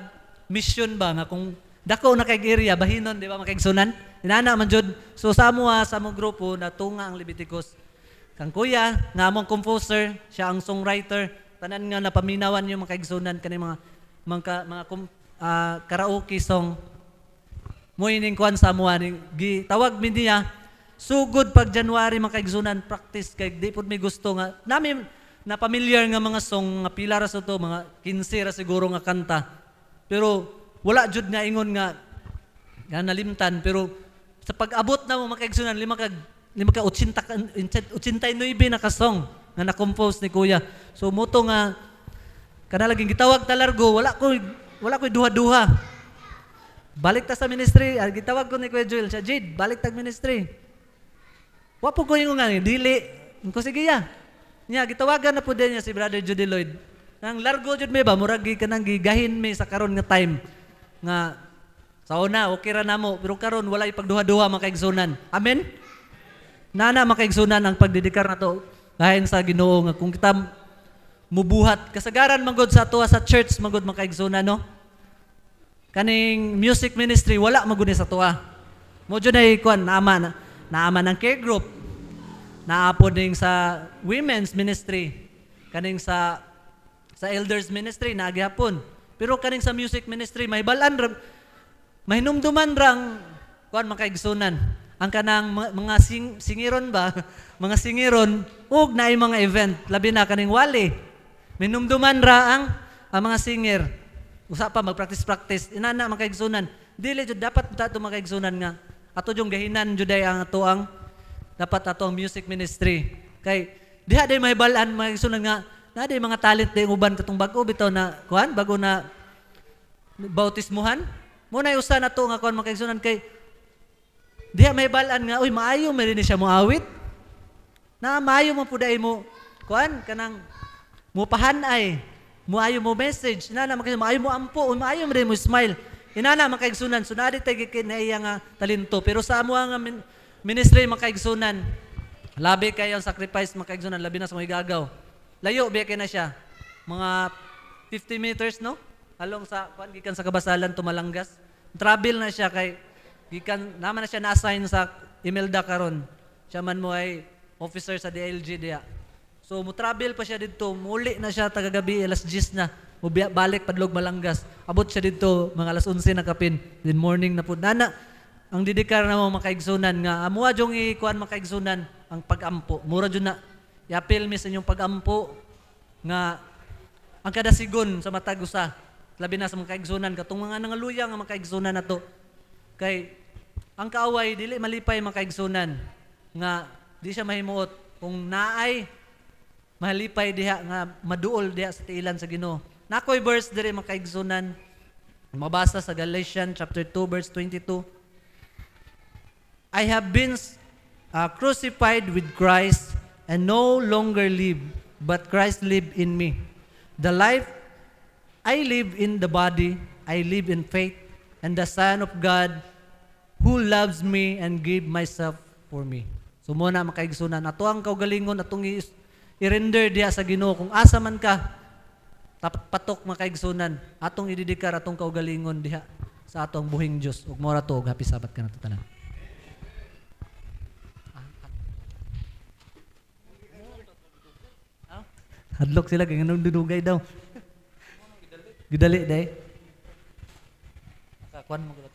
mission ba nga kung dako na kay area bahinon di ba makaigsunan inana man jud. So sa among grupo na tunga ang Leviticus kang kuya nga among composer siya ang songwriter tanan nga napaminawan yung makaigsunan kani mga karaoke song mo ining kuan sa amuha gitawag mi niya sugod pag January makaigsunan practice kay di pud mi gusto nga nami na familiar nga mga song, nga pila ra sa to, mga 15 ra siguro nga kanta. Pero wala jud nga ingon nga nalimtan. Pero sa pag-abot na mo makaigsunan, 89 na kasong nga na-compose ni Kuya. So moto nga, kanalaging gitawag talargo, wala ko duha-duha. Balik ta sa ministry, gitawag ko ni Kuya Joel, siya, Jade, balik tag ministry. Wapo ko yung nga, dili. Ko sige ya. Nya gitawagan na po din niya si Brother Judy Lloyd. Nang largo jud may ba murag kanang gigahin mi sa karon nga time nga sa una okay ra namo pero karon walay pagduha-duha makaigsunan. Amen. Nana makaigsunan ang pagdedikar nato. Kain sa Ginoo nga kung kita mubuhat kasagaran magod sa tuwa sa church magod makaigsunan no. Kaning music ministry wala magud ni sa tuwa. Mo jud ay kuan naama ng care group. Naapod ning sa women's ministry. Kaning sa elders ministry naagihapon. Pero kaning sa music ministry may balan mahinumduman rang kuan makaigsunan. Ang kanang mga singiron ba, mga singiron ug naay mga event labi na kaning wali. Minumduman ra ang mga singer. Usa pa magpractice inana makaigsunan. Dili jud dapat tato makaigsunan nga ato jung gahinan jud ang ato ang dapat ato ang music ministry. Kay diha day may balan makaigsunan nga na day mga talent day uban katong bag-o bitaw na kuan bago na bautismuhan. Mo na usa na to nga kuan makaigsunan kay diha may balan nga uy maayo man siya moawit. Na maayo man pud ay mo kuan kanang mo pahanay, maayo mo message, inana maayo mo ampo, maayo man mo smile. Inana makaigsunan sunadi tay kinaiya nga talento pero sa amo nga ministry makaigsunan. Labi kayo ang sacrifice makaigsunan labi na sa mga gagaw. Layo biya kay na siya. Mga 50 meters no? Along sa kuan gikan sa Kabasalan to Malanggas. Travel na siya kay gikan naman na siya na-assign sa Imelda karon. Siya man mo ay officer sa DLG diya. So mo travel pa siya didto, muli na siya tagagabi alas 10 na. Mo balik padlog Malanggas. Abot siya didto mga alas 11 na kapin. Then morning na pud nana. Ang didikar na mo makaigsunan nga amo jong ikuan makaigsunan ang pagampo. Mura jud na i-appeal mi sa inyong pagampo nga ang kada sigon sa matag usa. Labi na sa mga kaigsunan katong mga nangaluya nga makaigsunan nato. Kay ang kaaway dili malipay makaigsunan nga di siya mahimuot kung naay malipay diha nga maduol diha sa tiilan sa Ginoo. Nakoy verse diri makaigsunan mabasa sa Galatians chapter 2 verse 22. I have been crucified with Christ and no longer live, but Christ live in me. The life I live in the body, I live in faith, and the Son of God who loves me and gave myself for me. So muna makaigsunan. Ato ang kaugalingon, atong i-render diha sa Ginoo. Kung asa man ka, patok makaigsunan. Atong ididikar, atong kaugalingon diha sa atong buhing Diyos. Ug mora to, happy Sabat ka na tanan. Hadlok sila kay nganong dudugay daw. Gidali day. Kakuan mo gud.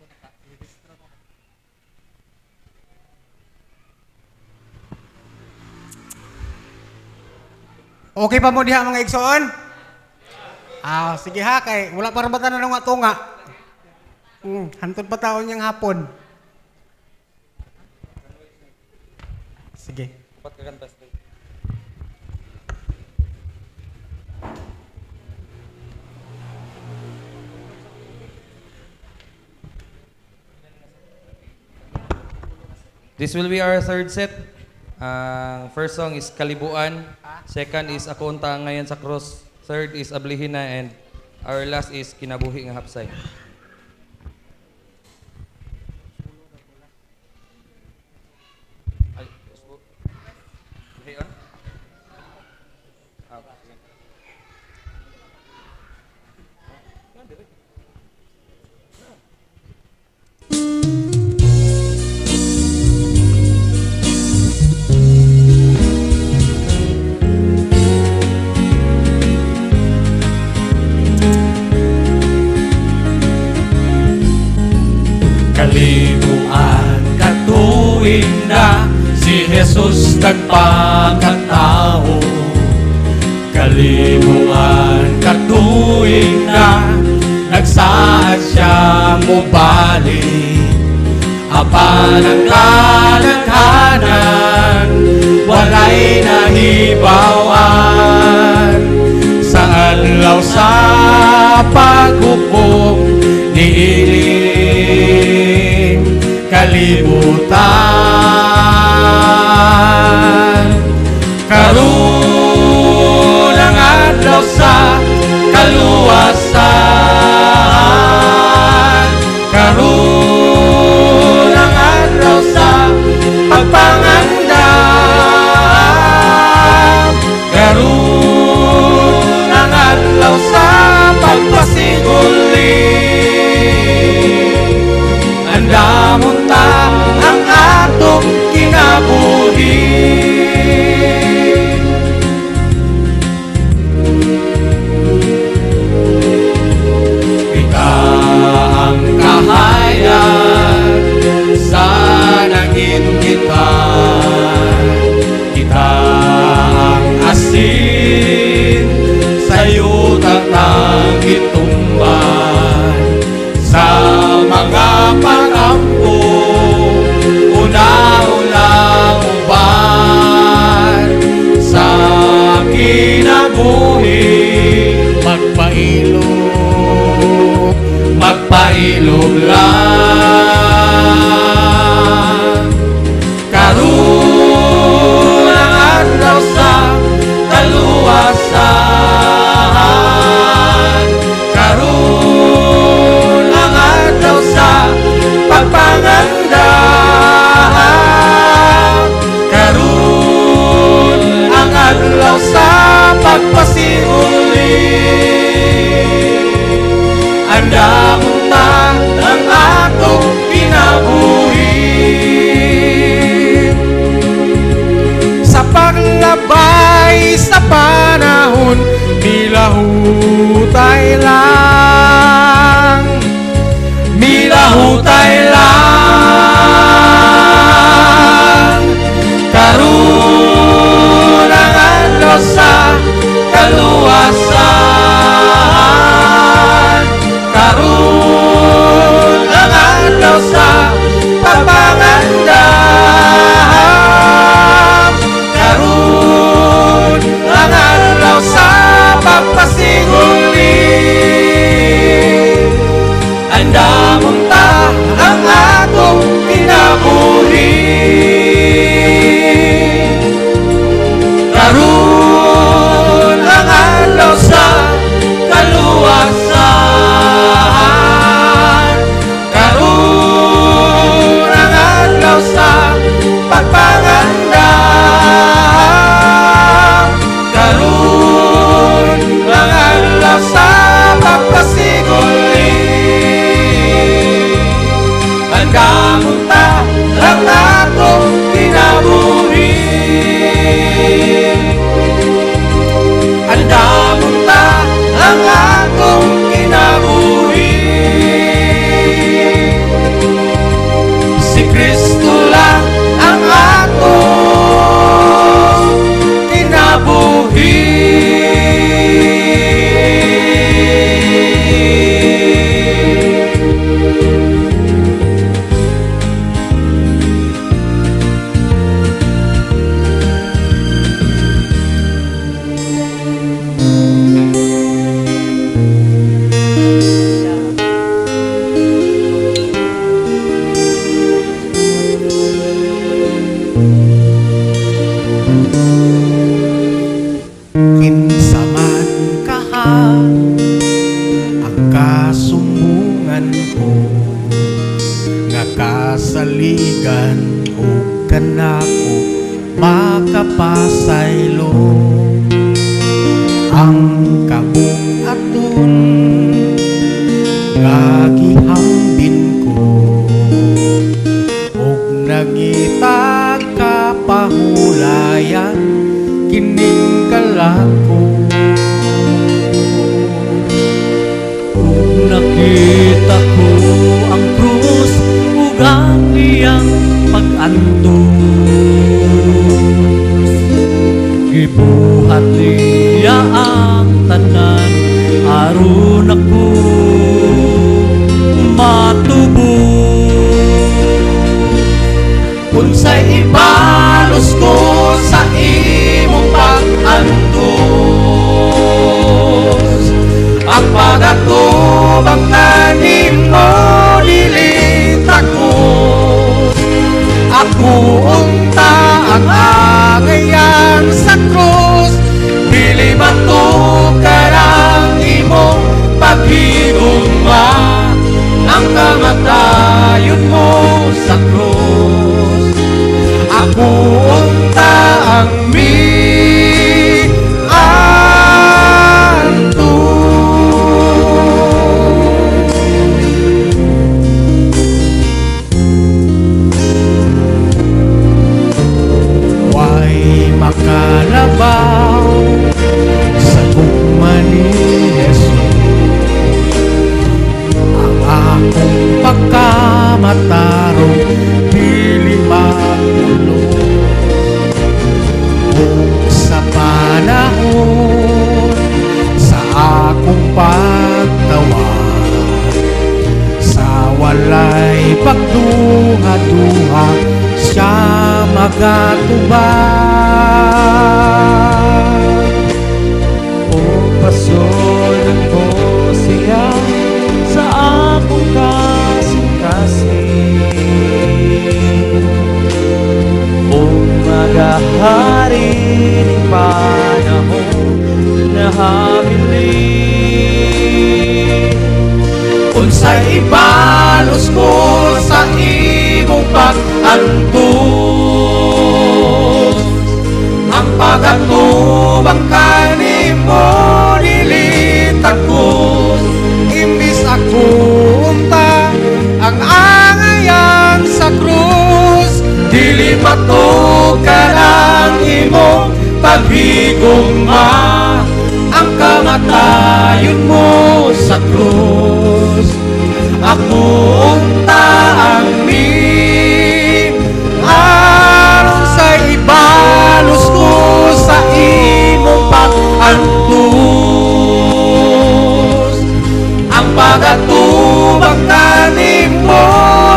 Okay pa mo diha mga igsoon? Sige ha kay wala pa rabatan na nga tunga. Hantod pa taon yang hapon. Sige. Dapat kakantas. This will be our third set. First song is Kalibuan. Second is Ako Unta Ngayon sa Cross. Third is Ablihina. And our last is Kinabuhi Nga Hapsay. Kalibuan katuig na si Jesus nagpakatao. Kalibuan katuig na nagsaad siya mubalik. Apan ang kadaghanan walay nahibawan. Sa adlaw sa paghukom niiling kalibutan. Karon ang adlaw sa kaluwasan. Karon ang adlaw sa pagpangandan. iluglan. Karon ang adlaw sa kaluwasan. Karon ang adlaw sa pagpanganda. Karon ang adlaw sa pagpasiguli. Andamon ta ang atong kinabuhi. Sa paglabay sa panahon, milahutay lang. Milahutay lang. Karon ang adlaw sa kaluwasan. Karon ang adlaw sa pagpanganda. Karon ang adlaw sa pagpasiguli. Andamon ta ang atong kinabuhi. Karon ang adlaw sa kaluwasan. Karon ang adlaw sa pagpanganda. Karon ang adlaw sa pagpasiguli. Andamon ta ang atong kinabuhi. Andamon ta ang atong kinabuhi. Si Kristo lang ang atong kinabuhi. Kinsa man kaha ang kasumbungan ko, nga kasaligan o kanako makapasaylo. Ang kabung-aton nga gihambin ko, og nagitag kapahulayan kining kalako. Kung nakita ko ang krus ug ang iyang pag-antos, gibuhat niya ang tanan aron ako matubos. Unsay ibalos ko sa imong pag-antos, ang pag-atubang tanim mo nilitagos. Ako unta ang agayan sa krus, dili matukar ang imong paghigugma. Ang kamatayon mo sa krus, habilin. Unsay ibalos ko sa imong pag-antos, ang pag-atubang kanimo nilitag ko. Imbis ako unta ang angayan sa krus, Dili matog ka ng imong paghigugma, ang kamatayon mo sa krus. Ako unta ang aron sa ibalos ko sa imong pag-antos, ang pag-atubang kanimo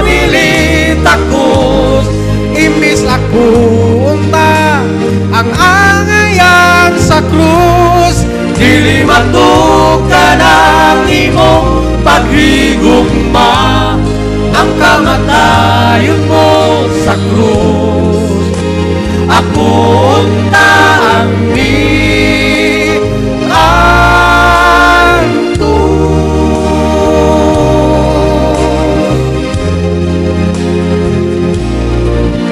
nilitakos. imbis ako unta ang angayan sa krus, Dili matug ka ng imong paghigugma, ang kamatayon mo sa krus. Ako unta ang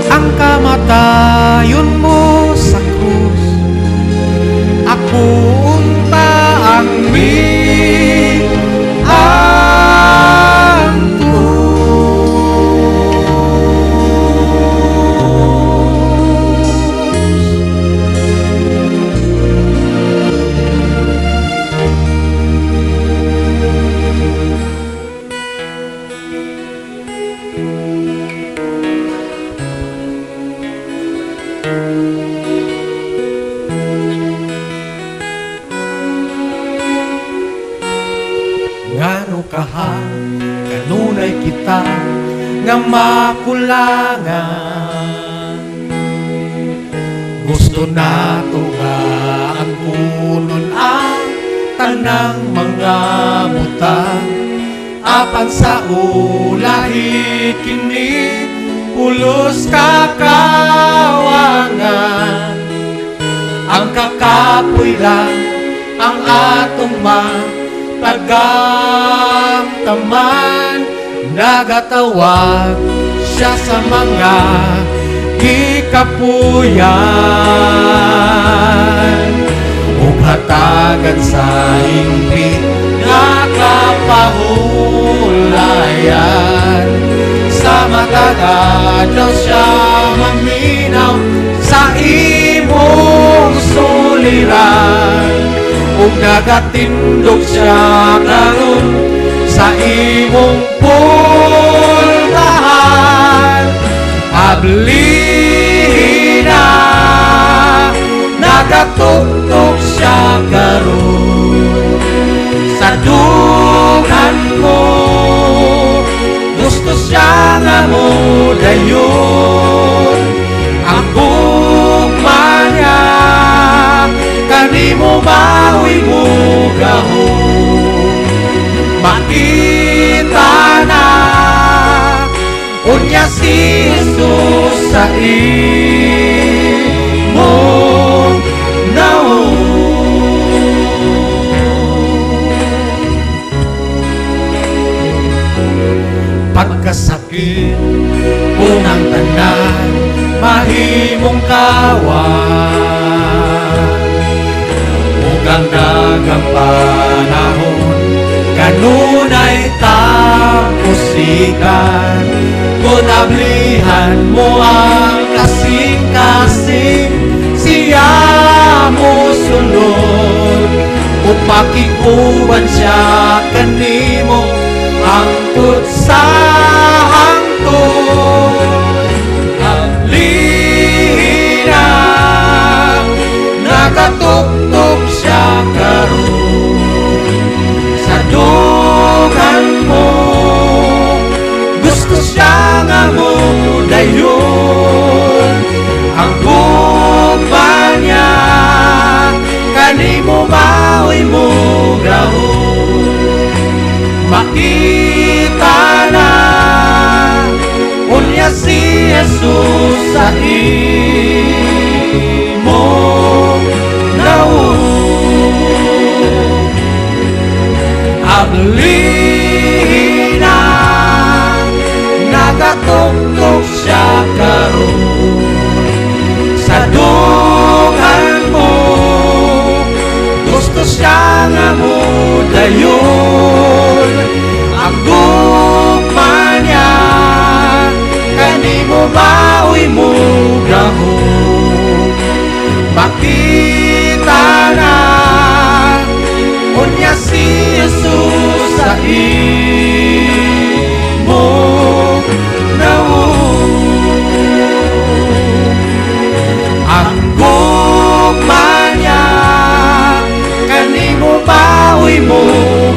ang kamatayon mo sa krus. Ako unta ang ngano kaha kanunay kita nga makulangan. Gusto nato nga ang punon ang tanang mga butang, apan sa ulahi kini pulos kakawangan. Ang kakapoy lang ang atong tagamtaman, nagatawag siya sa mga gikapuyan, ug hatagan sa ingpit nga kapahulayan. Sa matag adlaw siya maminaw sa imong suliran, ug nagatindog siya karon sa imong pultahan. Ablina, nagatugtog siya karon sa dugan mo. Gusto siya nga mo dayon ang gugma niya, kanimo mawi mo gahon. Makita na unya si Jesus sa imong naon. Pagkasakit kung ang tanan mahimong kawan, ug ang dagang panahon kanunay tapusikan. Kung nablihan mo ang kasing-kasing, siya mo sunod, ug pakikuban siya kanimo hangtod sa hangtod. Ang lina, nakatuktok siya karon sa dugan mo. Gusto siya nga mo dayon ang gugma niya, kanimo maoy mo gahon. Makita na unya si Jesus sa imong naon. paglihina nagatuktok siya karon sa dughan mo gusto siya nga mo dayon ang gugma niya kanimo bawi mo gahom makita na unya si Jesus sa imo ang gugma niya kanimo bawi mo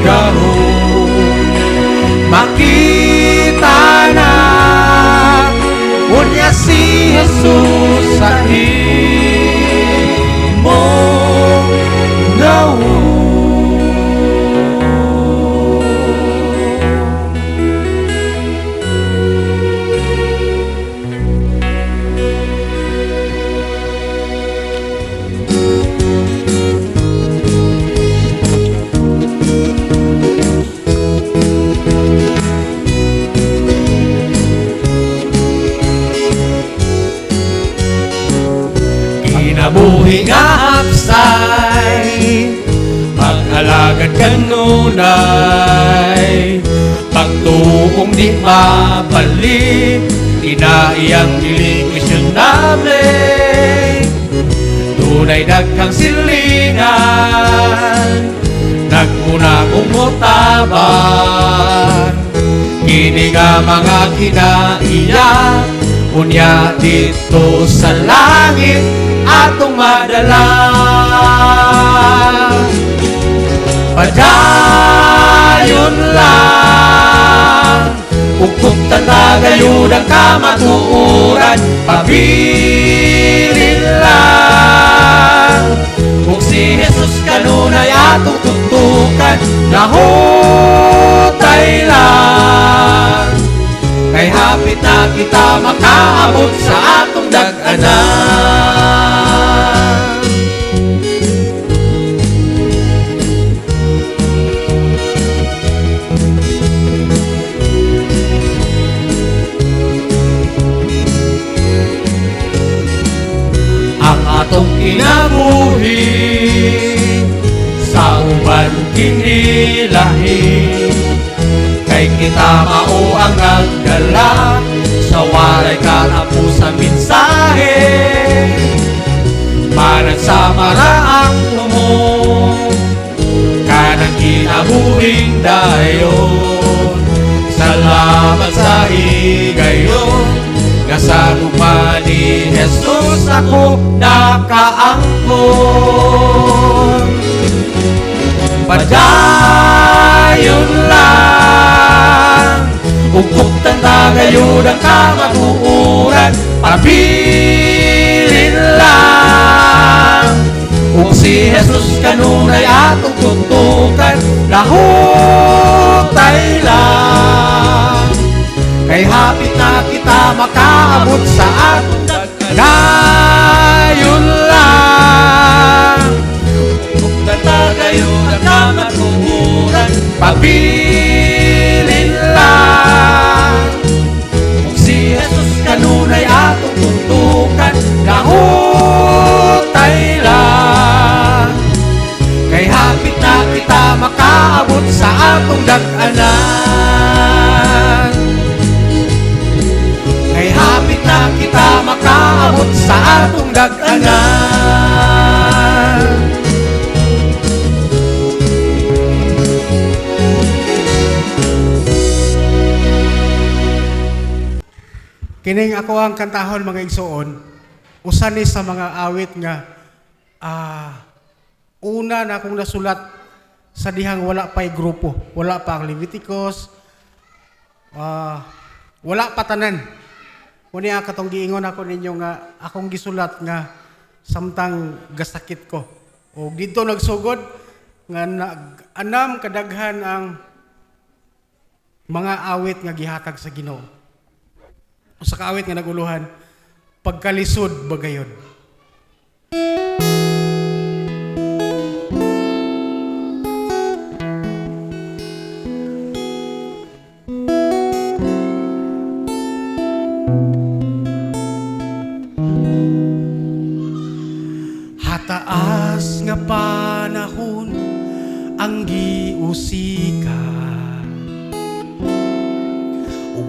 gahom makita na unya si Jesus sa imo gahom. Kinabuhi nga hapsay pag-alagad kanunay pagtuong di mabalik inaiyang dili questionable tunay daghang silingan nagmuna kumutaban kini nga mga kinaiya unya dito sa langit atong madala padayon lang ukok tatagayod ang kamatuoran pabilin lang kung si Jesus kanunay atong tutukan nahutay lang kay hapit na kita makaabot sa atong dag-anan ang atong kinabuhi sa uban kinilahi kay kita mao ang nagdala sa walay kalapusan mensahe manang sa maraang tumong kanang kinabuhing dayon salamat sa higayon nga sa gugma ni Jesus ako nakaangkon padayon lang ukok tatagayod ang kamatuoran pabilin lang kung si Jesus kanunay atong tutukan lahutay lang kay hapit na kita makaabot sa atong dag-anan lang ukok tatagayod ang kamatuoran pabilin lang kung si Jesus kanunay atong tutukan nahutay lang kay hapit na kita makaabot sa atong dag-anan kay hapit na kita makaabot sa atong dag-anan Kining ako ang kantahon mga igsoon, usa ni sa mga awit nga una na akong nasulat sa dihang wala pa'y grupo, wala pa ang Leviticus, wala pa tanan. Muni ang katong giingon ako ninyo nga akong gisulat nga samtang gasakit ko. O dito nagsugod nga anam kadaghan ang mga awit nga gihatag sa Ginoo. Sa kaawit nga naguluhan, pagkalisod bagayon. musika.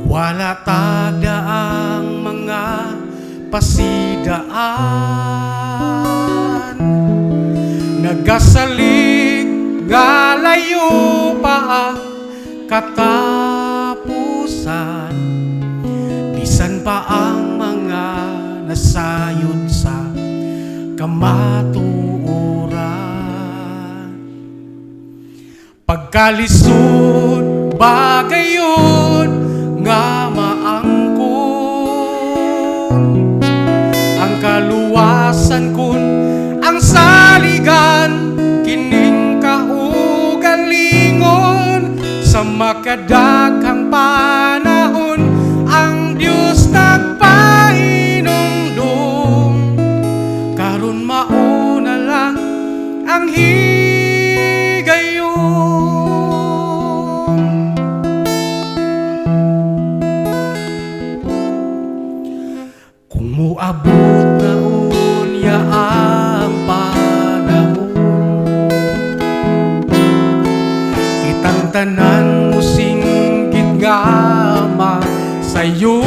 Wala tada ang mga pasidaan, nagasalig nga layo pa ang katapusan. Bisan pa ang mga nasayod sa kamatuoran. Pagkalisod bagayon nga maangkon, ang kaluwasan kun ang saligan, kining kaugalingon sa makadaghang panahon. Ang Diyos nagpahinumdum, karon mauna lang ang higayon. Kung moabot na unya ang panahon, kitang tanan mo singgit nga masayon.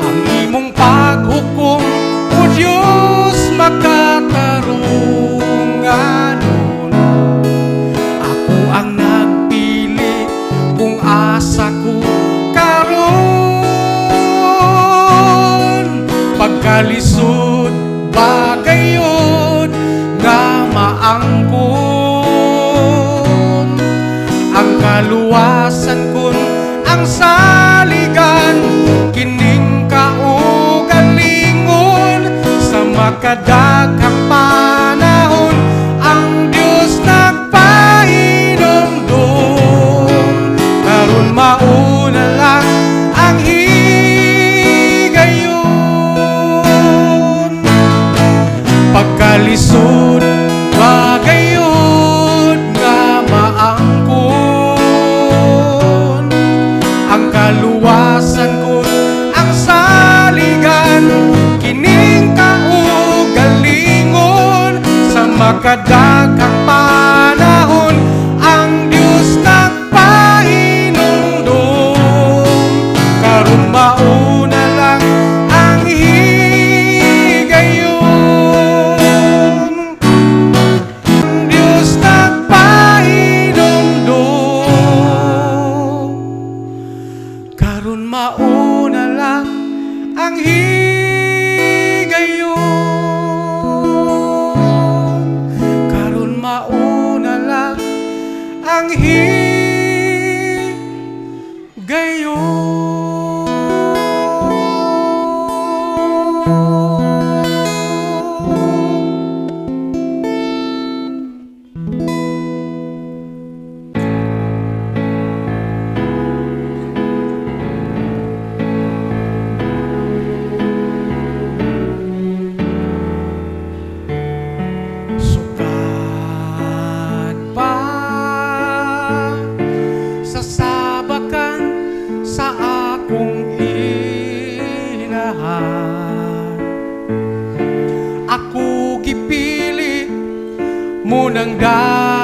Ang imong paghukom, O Diyos, makatarunganon. Ako ang nagpili kung asa ko karon. Pagkalisod bagayon nga maangkon, ang kaluwasan kun ang saligan, kining kaugalingon sa makadaghang panahon. Ang Diyos nagpahinumdum, karon mauna lang ang higayon. Pagkalisod bagayon nga maangkon, ang kaluwasan kun ang saligan, kining kaugalingon sa makadaghang panahon. Ang Diyos nagpahinumdum, karon mauna lang ang higayon. Ang Diyos nagpahinumdum, karon mauna lang ang higayon. Karon mauna lang ang higayon. Sukat pa sa sabakan sa akong inahan, ako gipili mo ng daan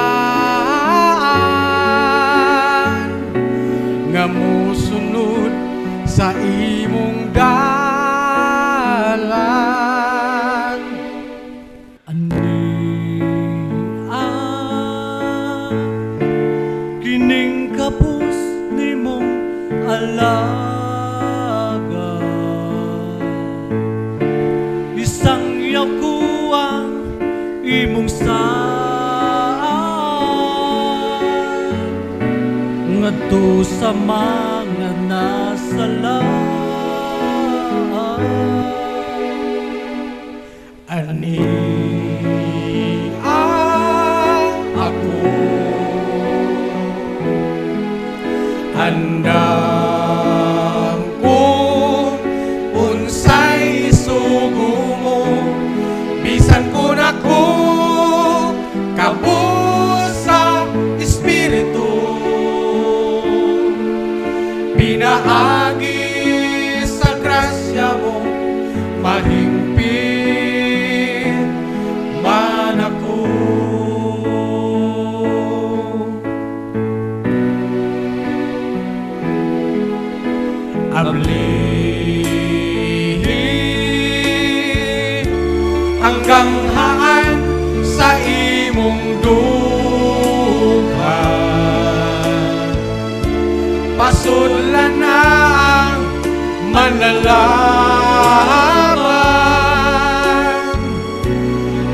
nga musunod sa imong dalan. Kining kapos nimong alaga, isang yaw ko ang imong saan, ngadto sa mga nasalaan. Ani ako handang kung unsay isugo mo, bisan kun ako kabus sa espiritu. Pinaagi sa grasya mo, mahingpit man ako. kanalaman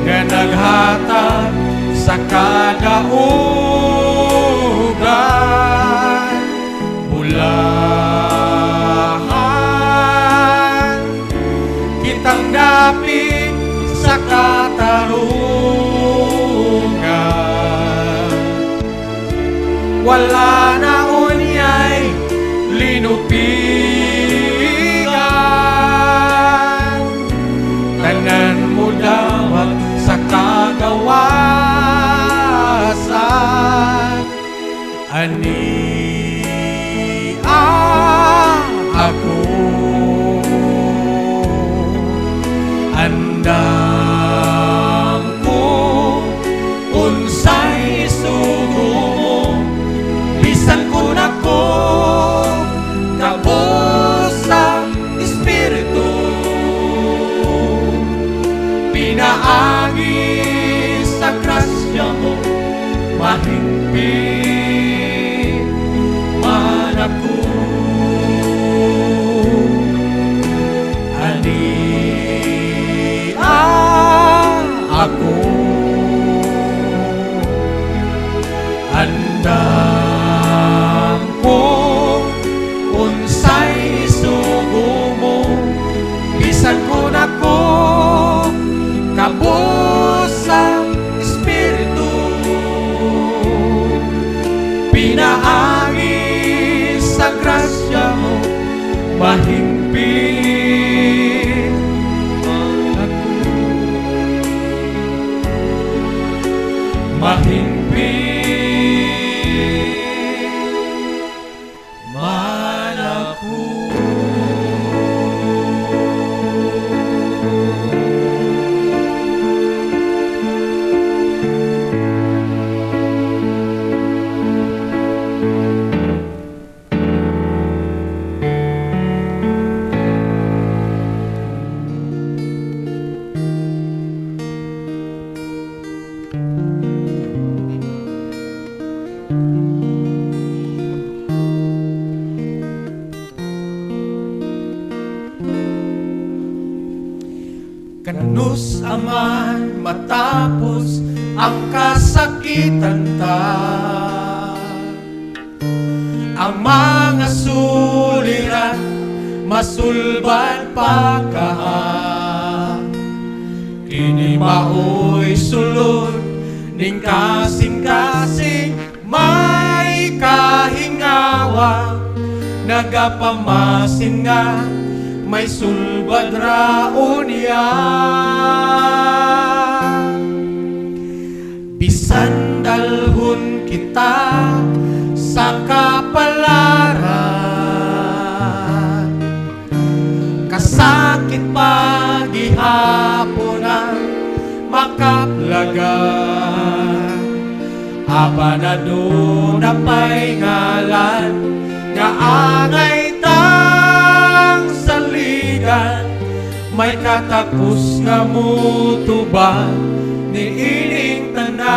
nga naghatag sa kadaugan. Bulahan kitang dapit sa katarungan. Wala na unyay linupigan, tanan mo dawat sa kagawasan. Ani ako andam ko unsay sugo mo, bisan ko na ko kabos sa Espiritu. Pinaagi sa grasya mo, mahimpit man ako. Ani ako andam ko unsay sugo mo, bisan ko na ko kabos sa Espiritu. Pinaagi sa grasya mo, mahimpit man ako. Mahimpit man ako. Kanus aman matapos ang kasakitan ta, ang mga suliran masulban pagkaha. Kini maoy sulod ning kasing-kasing may kahingawa, nagapamasin nga may sulbad raon niya. Bisan dalhon kita sa kapalaran, kasakit pagihapon ang makaplagan. Aba na doon na pa'y ngalan nga angay tang saligan, may katapos nga mutuban ni ining tanan.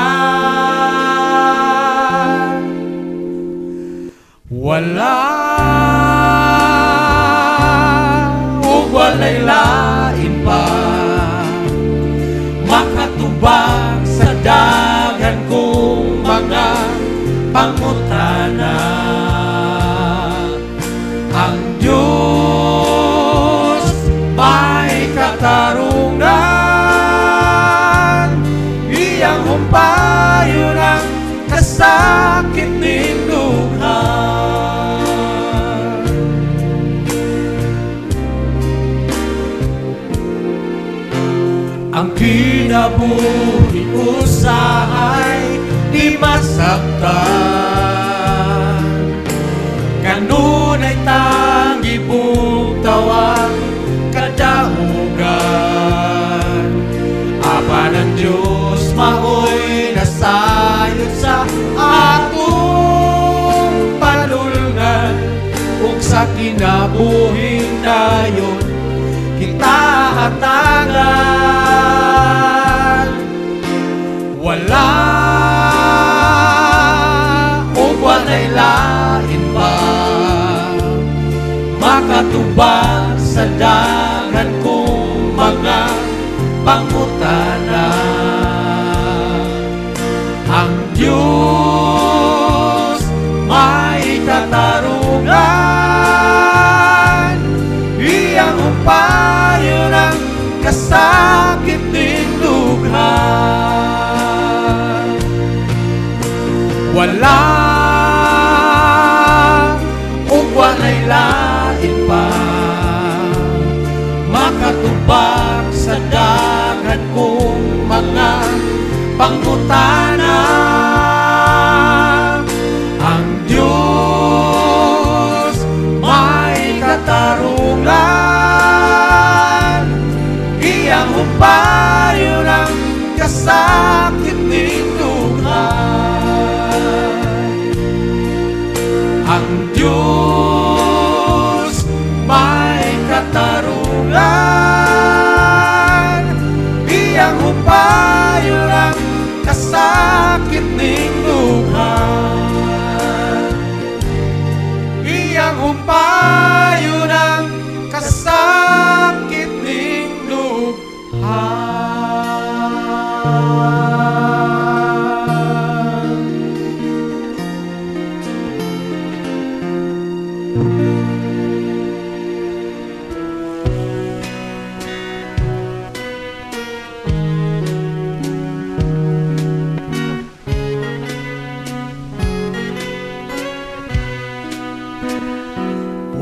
Wala o walay lain pa makatubag sa dagan kong mga pangutana. Ang Diyos may katarungan, iyang humpayo ng kasakit ning dughan. Ang kinabuhi usahay di masaktan, kanunay tangi bugtawang kadaugan. Apa ng Diyos maoy nasayod sa atong panulngan, ug sa kinabuhing dayon kita hatangan. Wala o walay lain pa makatubag sa daghan kong mga pangutana. Ang Diyos may katarungan, iyang upayo ng kasakit ning dughan. Wala ug walay lain pa makatubag sa daghan kong mga pangutana. Ang Diyos may katarungan, iyang upayo ng kasakit ning dughan. Ang Diyos may katarungan, iyang upayo ng kasakit ning dughan. Iyang upayo ng kasakit ning dughan.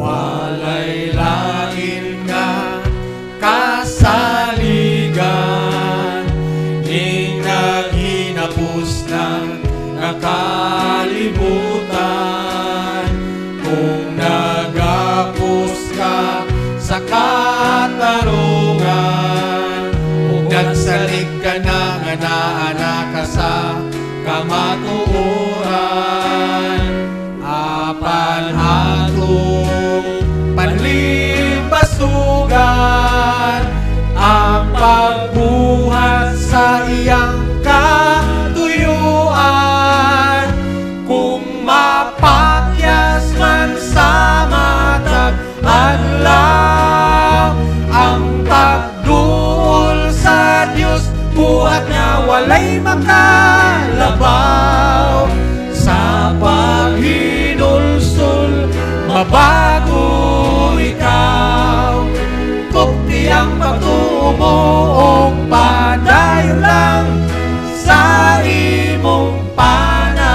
Walay lain nga kasaligan, ning naghinapos ng nakalimutan. Kung nagapos ka sa katarungan, kung nagsalig ka na nga naana ka sa kamatuoran, apan atong panlimbasugan ang pagbuhat sa iyang katuyuan. Kung mapakyas man sa matag adlaw ang pagduol sa Dios, buhat nga walay makalabaw. Sa paghinulsol mabago ikaw, kukti ang pagtumo o padayon lang sa imong panaw.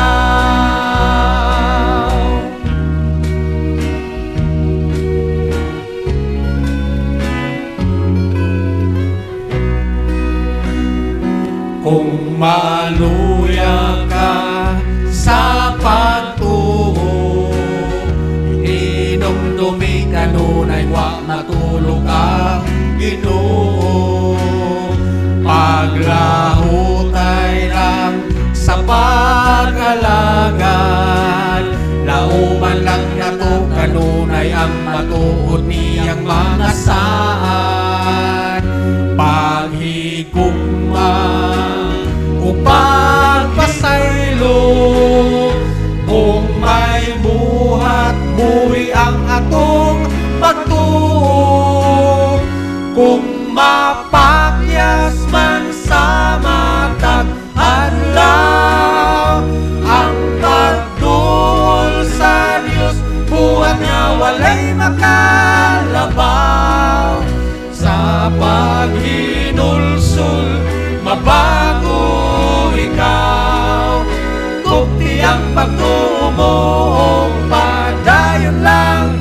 Kung maluya ka sa pagtuo, inumdumi kanunay wa matulog ang Ginoo. Paglahutay lang sa pag-alagad, lauman lang nato kanunay ang matuod niyang mga saan. Paghigugma o pagpasaylo, kung may buhat buhi ang atong pagtuo. Kung mapakyas man sa matag adlaw ang pagduol sa Dios, buhat nga walay makalabaw. Sa paghinulsol mabago ikaw, kukti ang pagtumo o padayon lang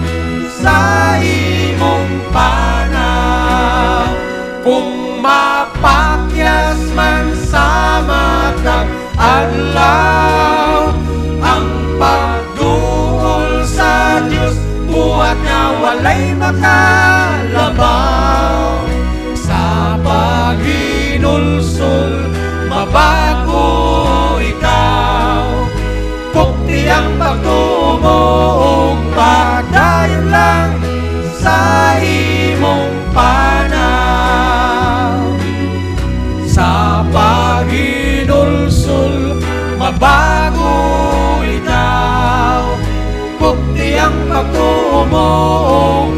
sa imong panaw. Kung mapakyas man sa matag adlaw ang pagduol sa Dios, buhat nga walay makalabaw. Sa paghinulsol mabago ikaw, kukti ang pagtumo o padayon lang sa imong panaw. Sa paghinulsol mabago ikaw, kukti ang pagtumo o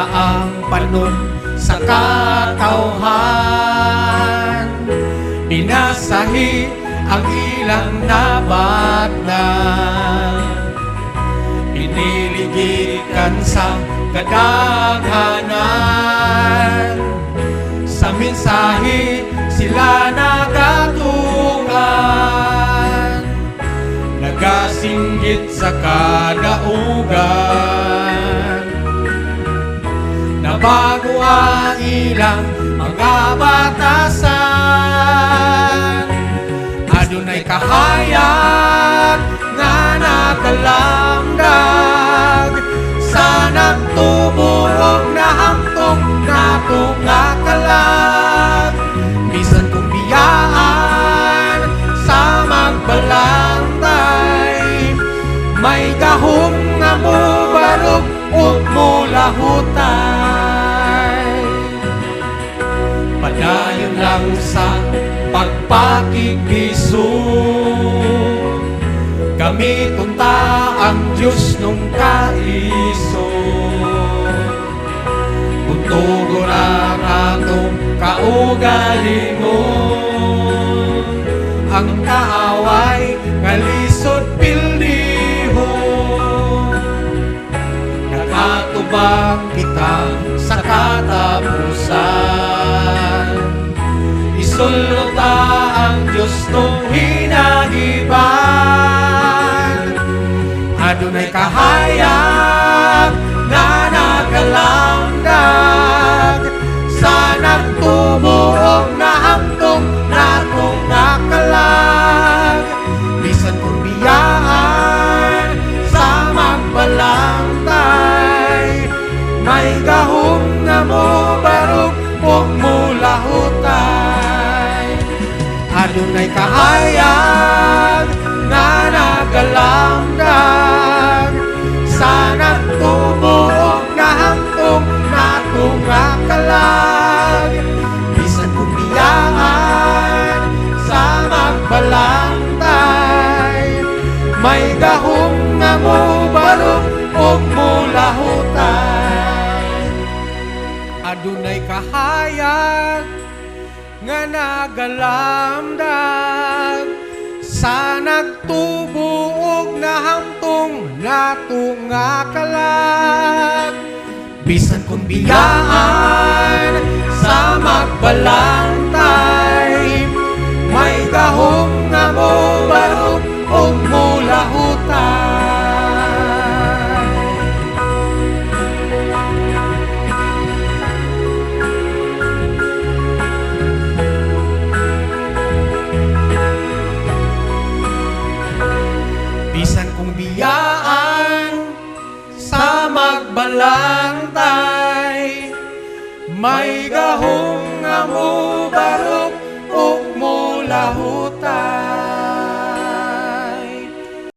ang panon sa katawhan. Pinasahi ang ilang nabatnan, piniligikan sa kadaghanan. Sa mensahe sila nagatungan, nagasinggit sa kadaugan. Nabago ang ilang mga batasan, adunay kahayag nga nakalamdag sa nagtubuog na hangtong natong nga kalag. Bisan kung biyaan sa magbalantay, may gahom nga mubarog ug mulahutay. Padayon lang sa pagpakikiso, gamiton ta ang Diyos nung kaiso. Kung tugon ang atong kaugalingon, ang kaaway nga lisod pildihon. Nakatubang kita sa katapusan, isulot ta ang Diyos nung hinagiban. Adunay kahayag na nagalamdag sa nagtubuog na hangtong natong nakalag. Bisan kung biyaan sa magbalantay, may gahom nga mo barog ug mulahutay. Adunay kahayag nga nagalamdag sa nagtubuog na hangtong natong nakalag. Bisan kung biyaan sa magbalantay, may gahom nga mo barog ug mulahutay. Adunay kahayag nga nagalamdag sa nagtubuog na hangtong natong nga kalag. Bisan kung biyaan sa magbalantay, may gahom nga mo barog ug mulahutay. Bisan kung biyaan sa magbalantay, may gahom nga mo barog ug mulahutay.